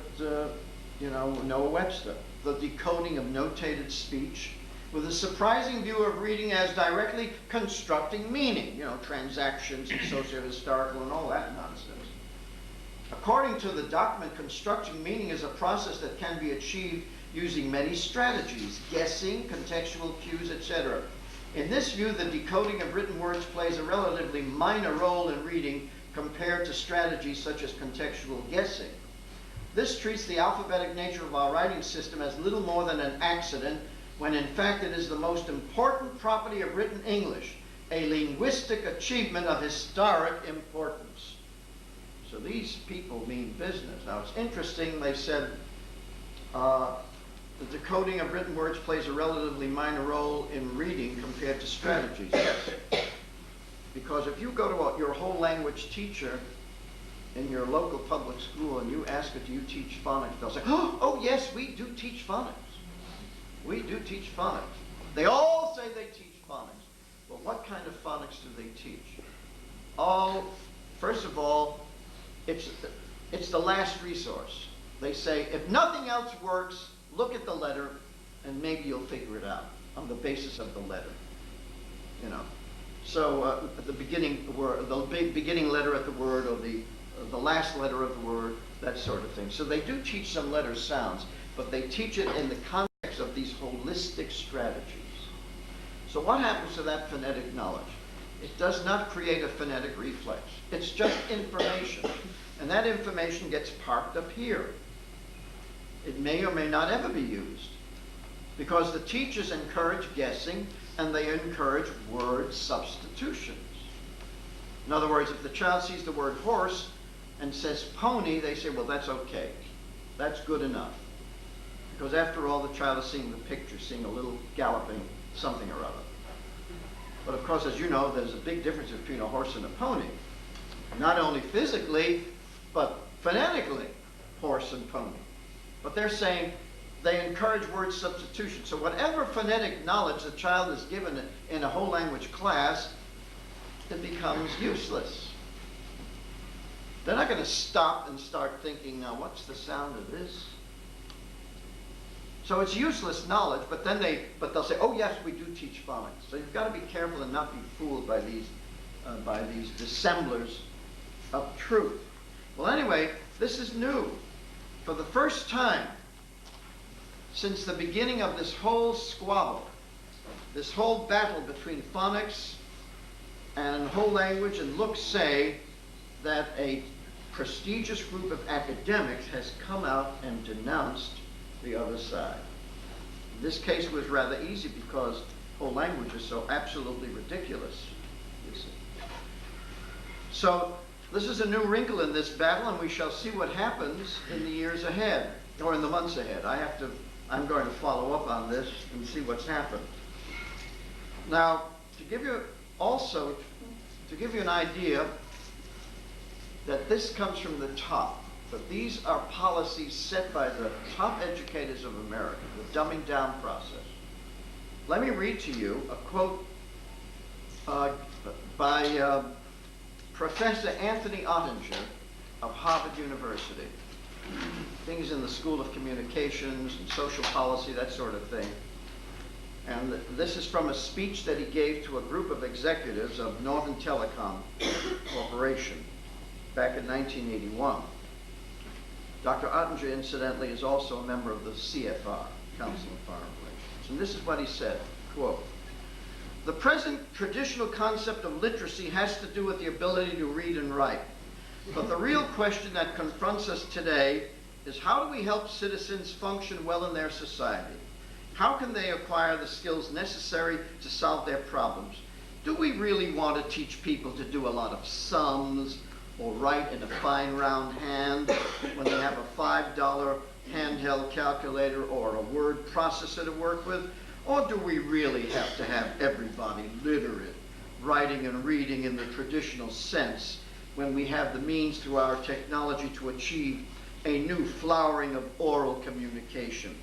Noah Webster, the decoding of notated speech, with a surprising view of reading as directly constructing meaning, transactions and socio-historical and all that nonsense. According to the document, constructing meaning is a process that can be achieved using many strategies, guessing, contextual cues, etc. In this view, the decoding of written words plays a relatively minor role in reading compared to strategies such as contextual guessing. This treats the alphabetic nature of our writing system as little more than an accident, when in fact it is the most important property of written English, a linguistic achievement of historic importance. So these people mean business. Now it's interesting, they said the decoding of written words plays a relatively minor role in reading compared to strategies. Yes. Because if you go to your whole language teacher in your local public school and you ask it, "Do you teach phonics?" they'll say, "Oh yes, we do teach phonics. We do teach phonics." They all say they teach phonics. Well, what kind of phonics do they teach? Oh, first of all, it's the last resource. They say, if nothing else works, look at the letter and maybe you'll figure it out on the basis of the letter. So the beginning word, the beginning letter of the word, or the last letter of the word, that sort of thing. So they do teach some letter sounds, but they teach it in the context of these holistic strategies. So what happens to that phonetic knowledge? It does not create a phonetic reflex. It's just information. And that information gets parked up here. It may or may not ever be used, because the teachers encourage guessing and they encourage word substitutions. In other words, if the child sees the word horse and says pony, they say, well, that's okay. That's good enough. Because after all, the child is seeing the picture, seeing a little galloping something or other. But of course, as you know, there's a big difference between a horse and a pony. Not only physically, but phonetically, horse and pony. But they're saying they encourage word substitution. So whatever phonetic knowledge the child is given in a whole language class, it becomes useless. They're not going to stop and start thinking, now what's the sound of this? So it's useless knowledge, but they'll say, oh yes, we do teach phonics. So you've got to be careful and not be fooled by these dissemblers of truth. Well, anyway, this is new. For the first time since the beginning of this whole squabble, this whole battle between phonics and whole language and look say that a prestigious group of academics has come out and denounced the other side. This case was rather easy because whole language is so absolutely ridiculous, you see. So this is a new wrinkle in this battle, and we shall see what happens in the years ahead, or in the months ahead. I'm going to follow up on this and see what's happened. Now, to give you an idea that this comes from the top, but these are policies set by the top educators of America, the dumbing down process. Let me read to you a quote by Professor Anthony Ottinger of Harvard University. Things in the School of Communications and Social Policy, that sort of thing. And this is from a speech that he gave to a group of executives of Northern Telecom Corporation back in 1981. Dr. Ottinger, incidentally, is also a member of the CFR, Council of Foreign Relations. And this is what he said, quote, "The present traditional concept of literacy has to do with the ability to read and write. But the real question that confronts us today is how do we help citizens function well in their society? How can they acquire the skills necessary to solve their problems? Do we really want to teach people to do a lot of sums or write in a fine round hand when they have a $5 handheld calculator or a word processor to work with? Or do we really have to have everybody literate, writing and reading in the traditional sense, when we have the means through our technology to achieve a new flowering of oral communication?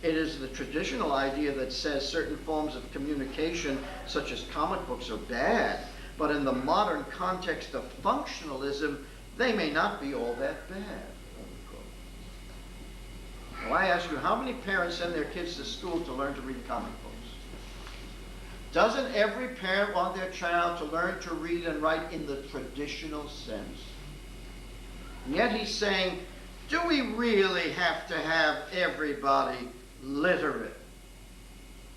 It is the traditional idea that says certain forms of communication, such as comic books, are bad, but in the modern context of functionalism, they may not be all that bad." Well, I ask you, how many parents send their kids to school to learn to read comic books? Doesn't every parent want their child to learn to read and write in the traditional sense? And yet he's saying, do we really have to have everybody literate,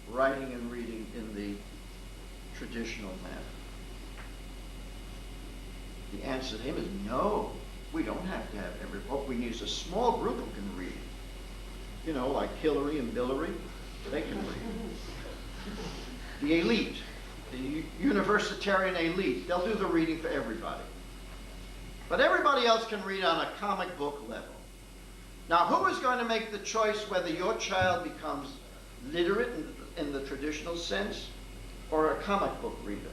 writing and reading in the traditional manner? The answer to him is no, we don't have to have everybody. We need a small group who can read. You know, like Hillary and Billary, they can read. The elite, the universitarian elite, they'll do the reading for everybody. But everybody else can read on a comic book level. Now, who is going to make the choice whether your child becomes literate in the traditional sense or a comic book reader?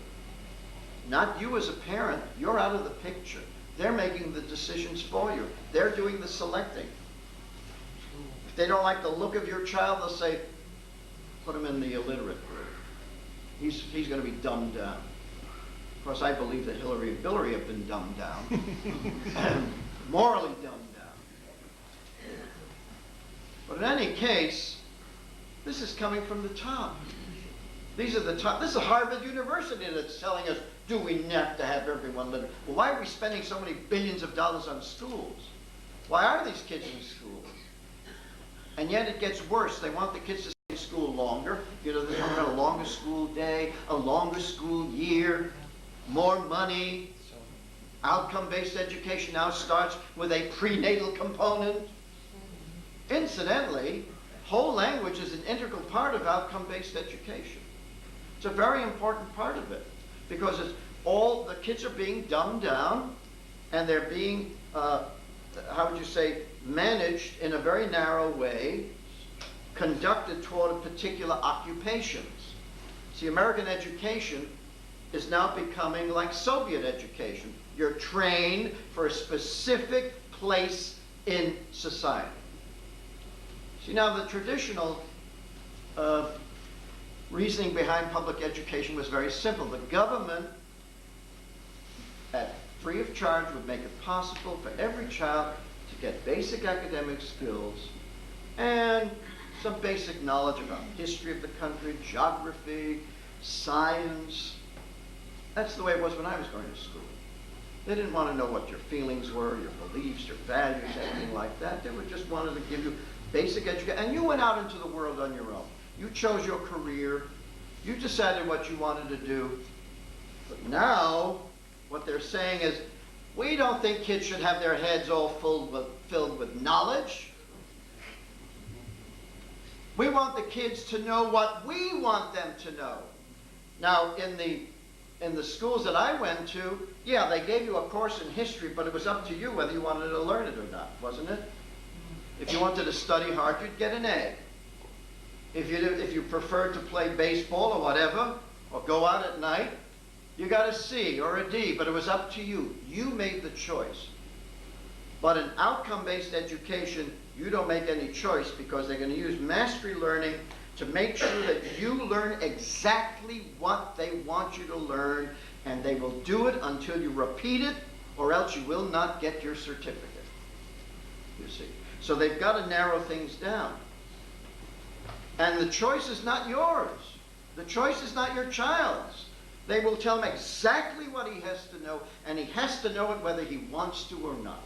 Not you as a parent. You're out of the picture. They're making the decisions for you. They're doing the selecting. If they don't like the look of your child, they'll say, put him in the illiterate group. He's going to be dumbed down. Of course, I believe that Hillary and Billary have been dumbed down, and morally dumbed down. But in any case, this is coming from the top. These are the top. This is Harvard University that's telling us, do we have to have everyone literate? Well, why are we spending so many billions of dollars on schools? Why are these kids in schools? And yet it gets worse. They want the kids to stay in school longer. You know, they're talking about a longer school day, a longer school year, more money. Outcome-based education now starts with a prenatal component. Incidentally, whole language is an integral part of outcome-based education. It's a very important part of it because it's all the kids are being dumbed down and they're being, how would you say, managed in a very narrow way, conducted toward particular occupations. See, American education is now becoming like Soviet education. You're trained for a specific place in society. See, now the traditional reasoning behind public education was very simple. The government, at free of charge, would make it possible for every child to get basic academic skills and some basic knowledge about history of the country, geography, science. That's the way it was when I was going to school. They didn't want to know what your feelings were, your beliefs, your values, anything like that. They would just wanted to give you basic education. And you went out into the world on your own. You chose your career. You decided what you wanted to do. But now, what they're saying is, we don't think kids should have their heads all filled with knowledge. We want the kids to know what we want them to know. Now, in the schools that I went to, yeah, they gave you a course in history, but it was up to you whether you wanted to learn it or not, wasn't it? If you wanted to study hard, you'd get an A. If you preferred to play baseball or whatever, or go out at night, you got a C or a D, but it was up to you. You made the choice. But in outcome-based education, you don't make any choice because they're going to use mastery learning to make sure that you learn exactly what they want you to learn, and they will do it until you repeat it, or else you will not get your certificate. You see. So they've got to narrow things down. And the choice is not yours. The choice is not your child's. They will tell him exactly what he has to know, and he has to know it whether he wants to or not.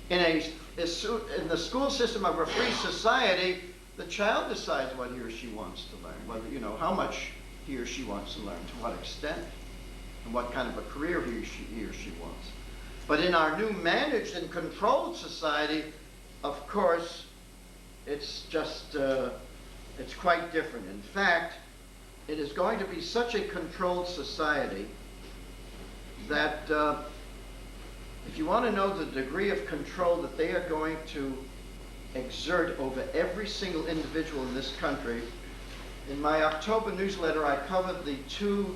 In the school system of a free society, the child decides what he or she wants to learn, whether, how much he or she wants to learn, to what extent, and what kind of a career he or she wants. But in our new managed and controlled society, of course, it's just, it's quite different. In fact, it is going to be such a controlled society that if you want to know the degree of control that they are going to exert over every single individual in this country, in my October newsletter I covered the two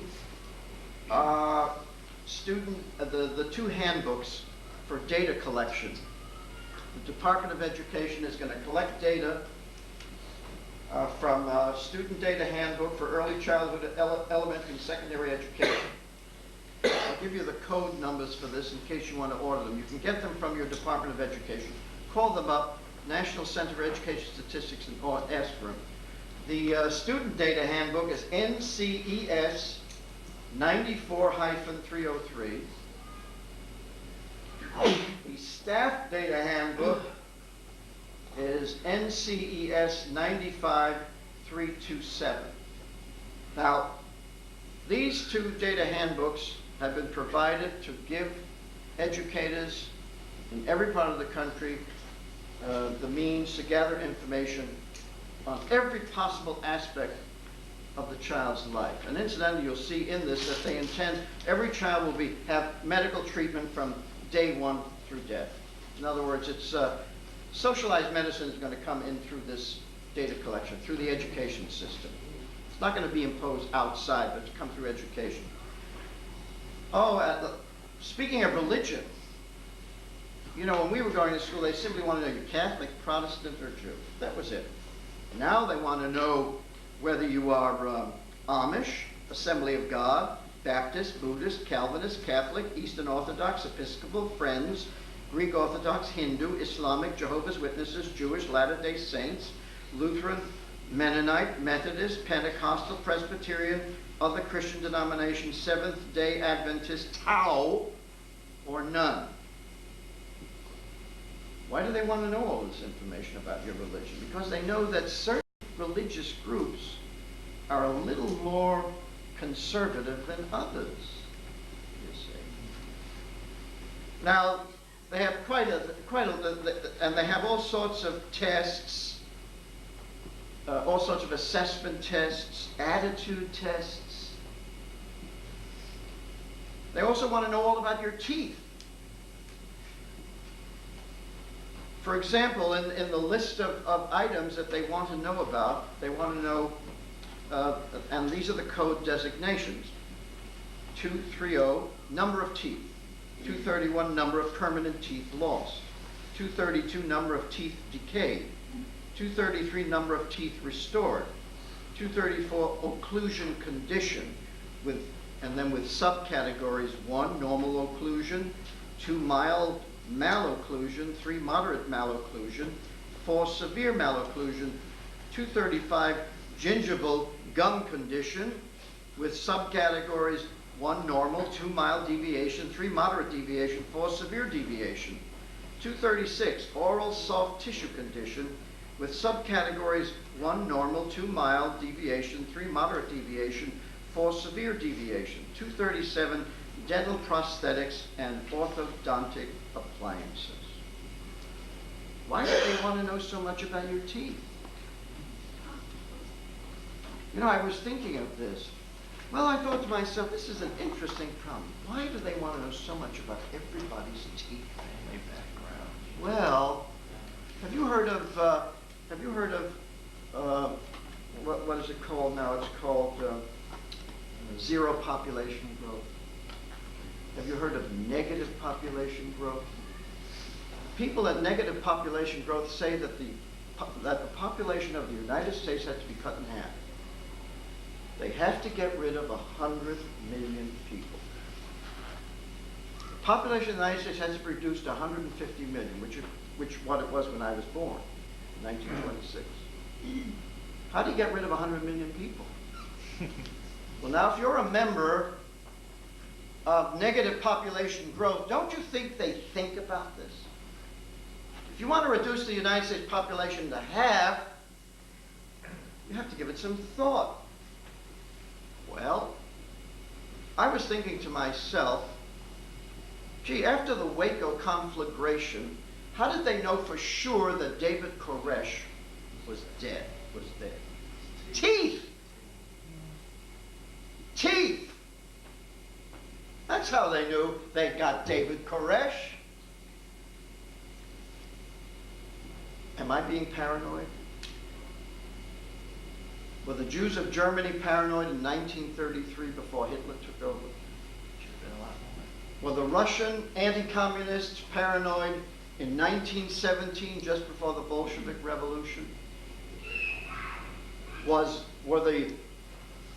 the two handbooks for data collection. The Department of Education is going to collect data from Student Data Handbook for Early Childhood, Elementary, and Secondary Education. I'll give you the code numbers for this in case you want to order them. You can get them from your Department of Education. Call them up, National Center for Education Statistics, and ask for them. The Student Data Handbook is NCES 94-303. The Staff Data Handbook is NCES 95-327. Now, these two data handbooks have been provided to give educators in every part of the country the means to gather information on every possible aspect of the child's life. And incidentally, you'll see in this that they intend every child will have medical treatment from day one through death. In other words, it's socialized medicine is going to come in through this data collection, through the education system. It's not going to be imposed outside, but to come through education. Oh, speaking of religion, when we were going to school, they simply wanted to know you're Catholic, Protestant, or Jew. That was it. Now they want to know whether you are Amish, Assembly of God, Baptist, Buddhist, Calvinist, Catholic, Eastern Orthodox, Episcopal, Friends, Greek Orthodox, Hindu, Islamic, Jehovah's Witnesses, Jewish, Latter-day Saints, Lutheran, Mennonite, Methodist, Pentecostal, Presbyterian, other Christian denominations, Seventh-day Adventist, Tao, or none. Why do they want to know all this information about your religion? Because they know that certain religious groups are a little more conservative than others, you see. Now, they have and they have all sorts of tests, all sorts of assessment tests, attitude tests. They also want to know all about your teeth. For example, in the list of items that they want to know about, they want to know, and these are the code designations. 230, number of teeth. 231, number of permanent teeth lost. 232, number of teeth decayed. 233, number of teeth restored. 234, occlusion condition, and then with subcategories: 1, normal occlusion; 2, mild malocclusion; 3, moderate malocclusion; 4, severe malocclusion; 235, gingival gum condition, with subcategories: 1, normal; 2, mild deviation; 3, moderate deviation; 4, severe deviation. 236, oral soft tissue condition, with subcategories: 1, normal; 2, mild deviation; 3, moderate deviation; for severe deviation. 237, dental prosthetics and orthodontic appliances. Why do they want to know so much about your teeth? You know, I was thinking of this. Well, I thought to myself, this is an interesting problem. Why do they want to know so much about everybody's teeth family background? Well, have you heard of what is it called now? It's called zero population growth. Have you heard of negative population growth? People at negative population growth say that the population of the United States has to be cut in half. They have to get rid of 100 million people. The population of the United States has to be reduced to 150 million, which what it was when I was born, in 1926. How do you get rid of 100 million people? Well, now, if you're a member of negative population growth, don't you think they think about this? If you want to reduce the United States population to half, you have to give it some thought. Well, I was thinking to myself, gee, after the Waco conflagration, how did they know for sure that David Koresh was dead? Teeth! Teeth! That's how they knew they got David Koresh. Am I being paranoid? Were the Jews of Germany paranoid in 1933 before Hitler took over? Were the Russian anti-communists paranoid in 1917, just before the Bolshevik Revolution? Were the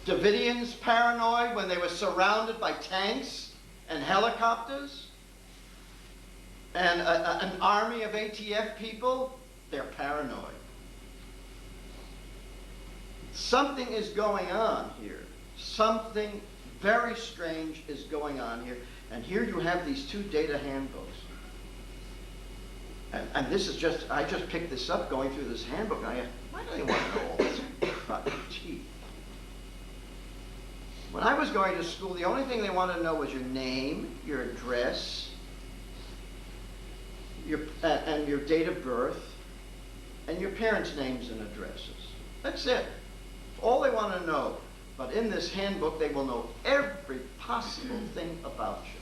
Davidians paranoid when they were surrounded by tanks and helicopters and an army of ATF people? They're paranoid. Something is going on here. Something very strange is going on here. And here you have these two data handbooks. And this is just, I just picked this up going through this handbook. And I asked, why do they want to know all this about your teeth? When I was going to school, the only thing they wanted to know was your name, your address, and your date of birth, and your parents' names and addresses. That's it. All they want to know. But in this handbook, they will know every possible thing about you.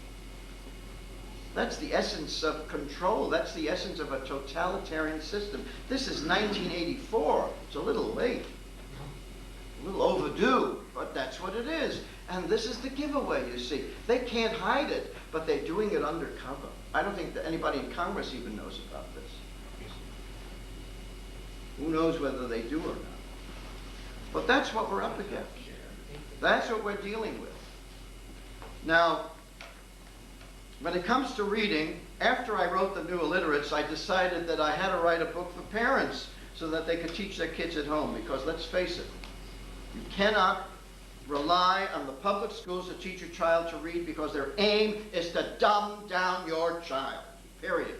That's the essence of control. That's the essence of a totalitarian system. This is 1984. It's a little late. A little overdue, but that's what it is. And this is the giveaway, you see. They can't hide it, but they're doing it undercover. I don't think that anybody in Congress even knows about this. Who knows whether they do or not. But that's what we're up against. That's what we're dealing with. Now, when it comes to reading, after I wrote The New Illiterates, I decided that I had to write a book for parents so that they could teach their kids at home. Because let's face it, you cannot rely on the public schools to teach your child to read because their aim is to dumb down your child, period.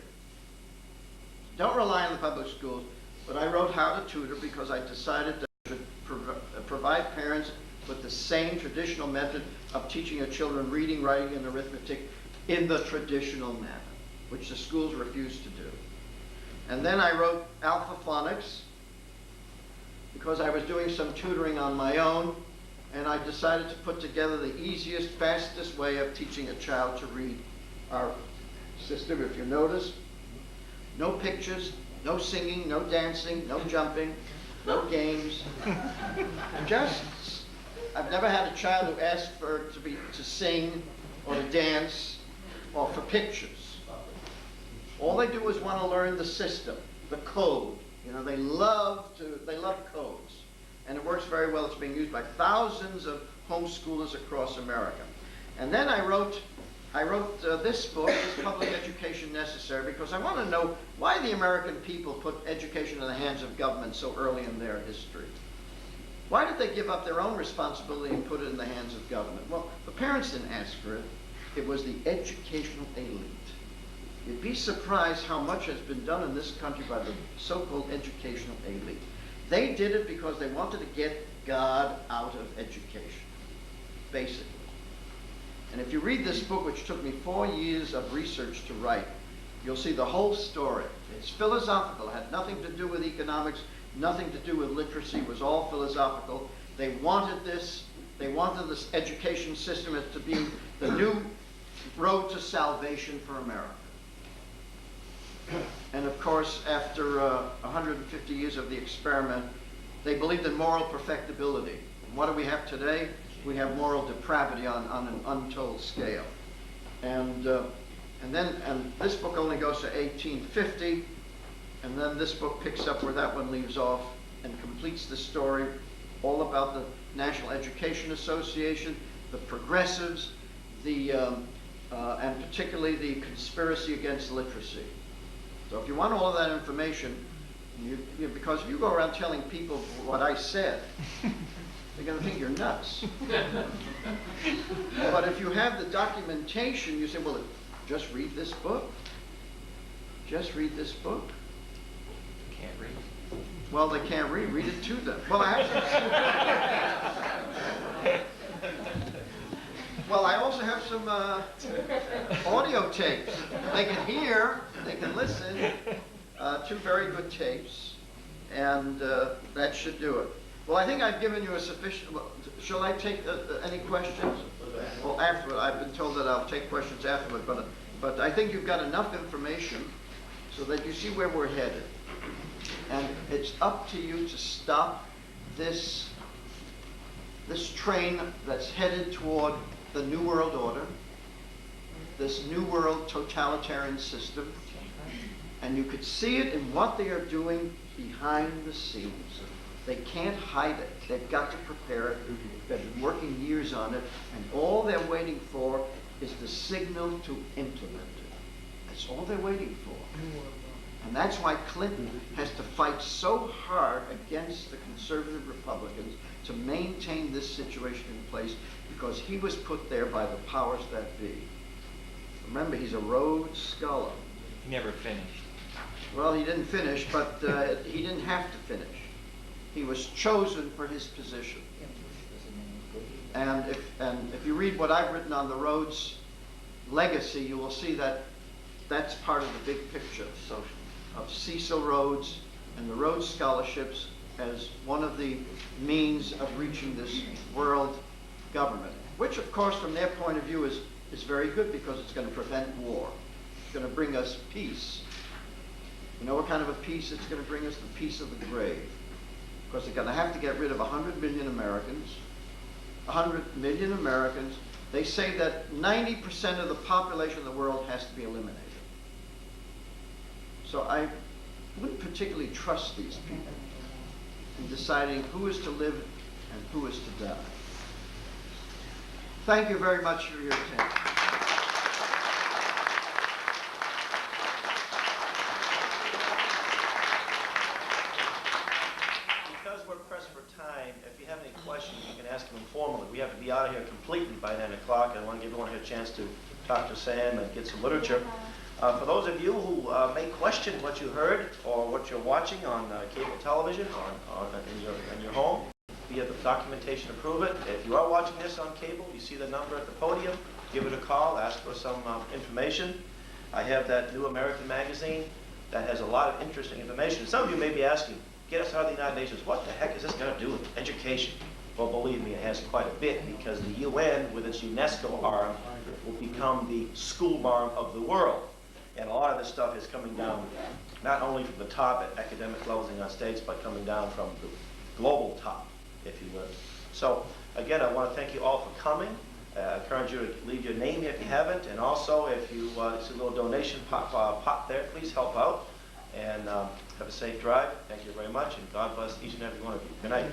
Don't rely on the public schools. But I wrote How to Tutor because I decided that I should provide parents with the same traditional method of teaching your children reading, writing, and arithmetic in the traditional manner, which the schools refuse to do. And then I wrote Alpha Phonics because I was doing some tutoring on my own, and I decided to put together the easiest, fastest way of teaching a child to read. Our system, if you notice, no pictures, no singing, no dancing, no jumping, no games. I've never had a child who asked to sing or to dance or for pictures. All they do is want to learn the system, the code. You know, they love codes. And it works very well. It's being used by thousands of homeschoolers across America. And then I wrote this book, Is Public Education Necessary? Because I want to know why the American people put education in the hands of government so early in their history. Why did they give up their own responsibility and put it in the hands of government? Well, the parents didn't ask for it. It was the educational elite. You'd be surprised how much has been done in this country by the so-called educational elite. They did it because they wanted to get God out of education. basically. And if you read this book, which took me 4 years of research to write, you'll see the whole story. It's philosophical. It had nothing to do with economics, nothing to do with literacy. It was all philosophical. They wanted this. They wanted this education system as to be the new road to salvation for America. And of course, after 150 years of the experiment, they believed in moral perfectibility. And what do we have today? We have moral depravity on an untold scale. And this book only goes to 1850, and then this book picks up where that one leaves off and completes the story, all about the National Education Association, the progressives, and particularly the conspiracy against literacy. So if you want all of that information, because if you go around telling people what I said, they're going to think you're nuts. But if you have the documentation, you say, well, just read this book. Just read this book. Can't read. Well, they can't read. Read it to them. Well, I also have some audio tapes. They can hear, they can listen. 2 very good tapes, and that should do it. Well, I think I've given you a sufficient. Shall I take any questions? Well, afterward, I've been told that I'll take questions afterward, but I think you've got enough information so that you see where we're headed. And it's up to you to stop this train that's headed toward the New World Order, this New World totalitarian system. And you could see it in what they are doing behind the scenes. They can't hide it. They've got to prepare it. They've been working years on it, and all they're waiting for is the signal to implement it. That's all they're waiting for. And that's why Clinton has to fight so hard against the conservative Republicans to maintain this situation in place, because he was put there by the powers that be. Remember, he's a Rhodes Scholar. He never finished. Well, he didn't finish, but he didn't have to finish. He was chosen for his position. And if you read what I've written on the Rhodes legacy, you will see that that's part of the big picture of Cecil Rhodes and the Rhodes Scholarships as one of the means of reaching this world government, which, of course, from their point of view is very good, because it's going to prevent war. It's going to bring us peace. You know what kind of a peace it's going to bring us? The peace of the grave. Because they're going to have to get rid of 100 million Americans. 100 million Americans. They say that 90% of the population of the world has to be eliminated. So I wouldn't particularly trust these people in deciding who is to live and who is to die. Thank you very much for your attention. Because we're pressed for time, if you have any questions, you can ask them informally. We have to be out of here completely by 9 o'clock. I want to give everyone here a chance to talk to Sam and get some literature. For those of you who may question what you heard or what you're watching on cable television or in your home, we have the documentation to prove it. If you are watching this on cable, you see the number at the podium, give it a call, ask for some information. I have that New American magazine that has a lot of interesting information. Some of you may be asking, get us out of the United Nations, what the heck is this going to do with education? Well, believe me, it has quite a bit, because the UN, with its UNESCO arm, will become the school arm of the world. And a lot of this stuff is coming down not only from the top at academic levels in the United States, but coming down from the global top, if you will. So, again, I want to thank you all for coming. I encourage you to leave your name here if you haven't. And also, if you see a little donation pop there, please help out. And have a safe drive. Thank you very much. And God bless each and every one of you. Good night.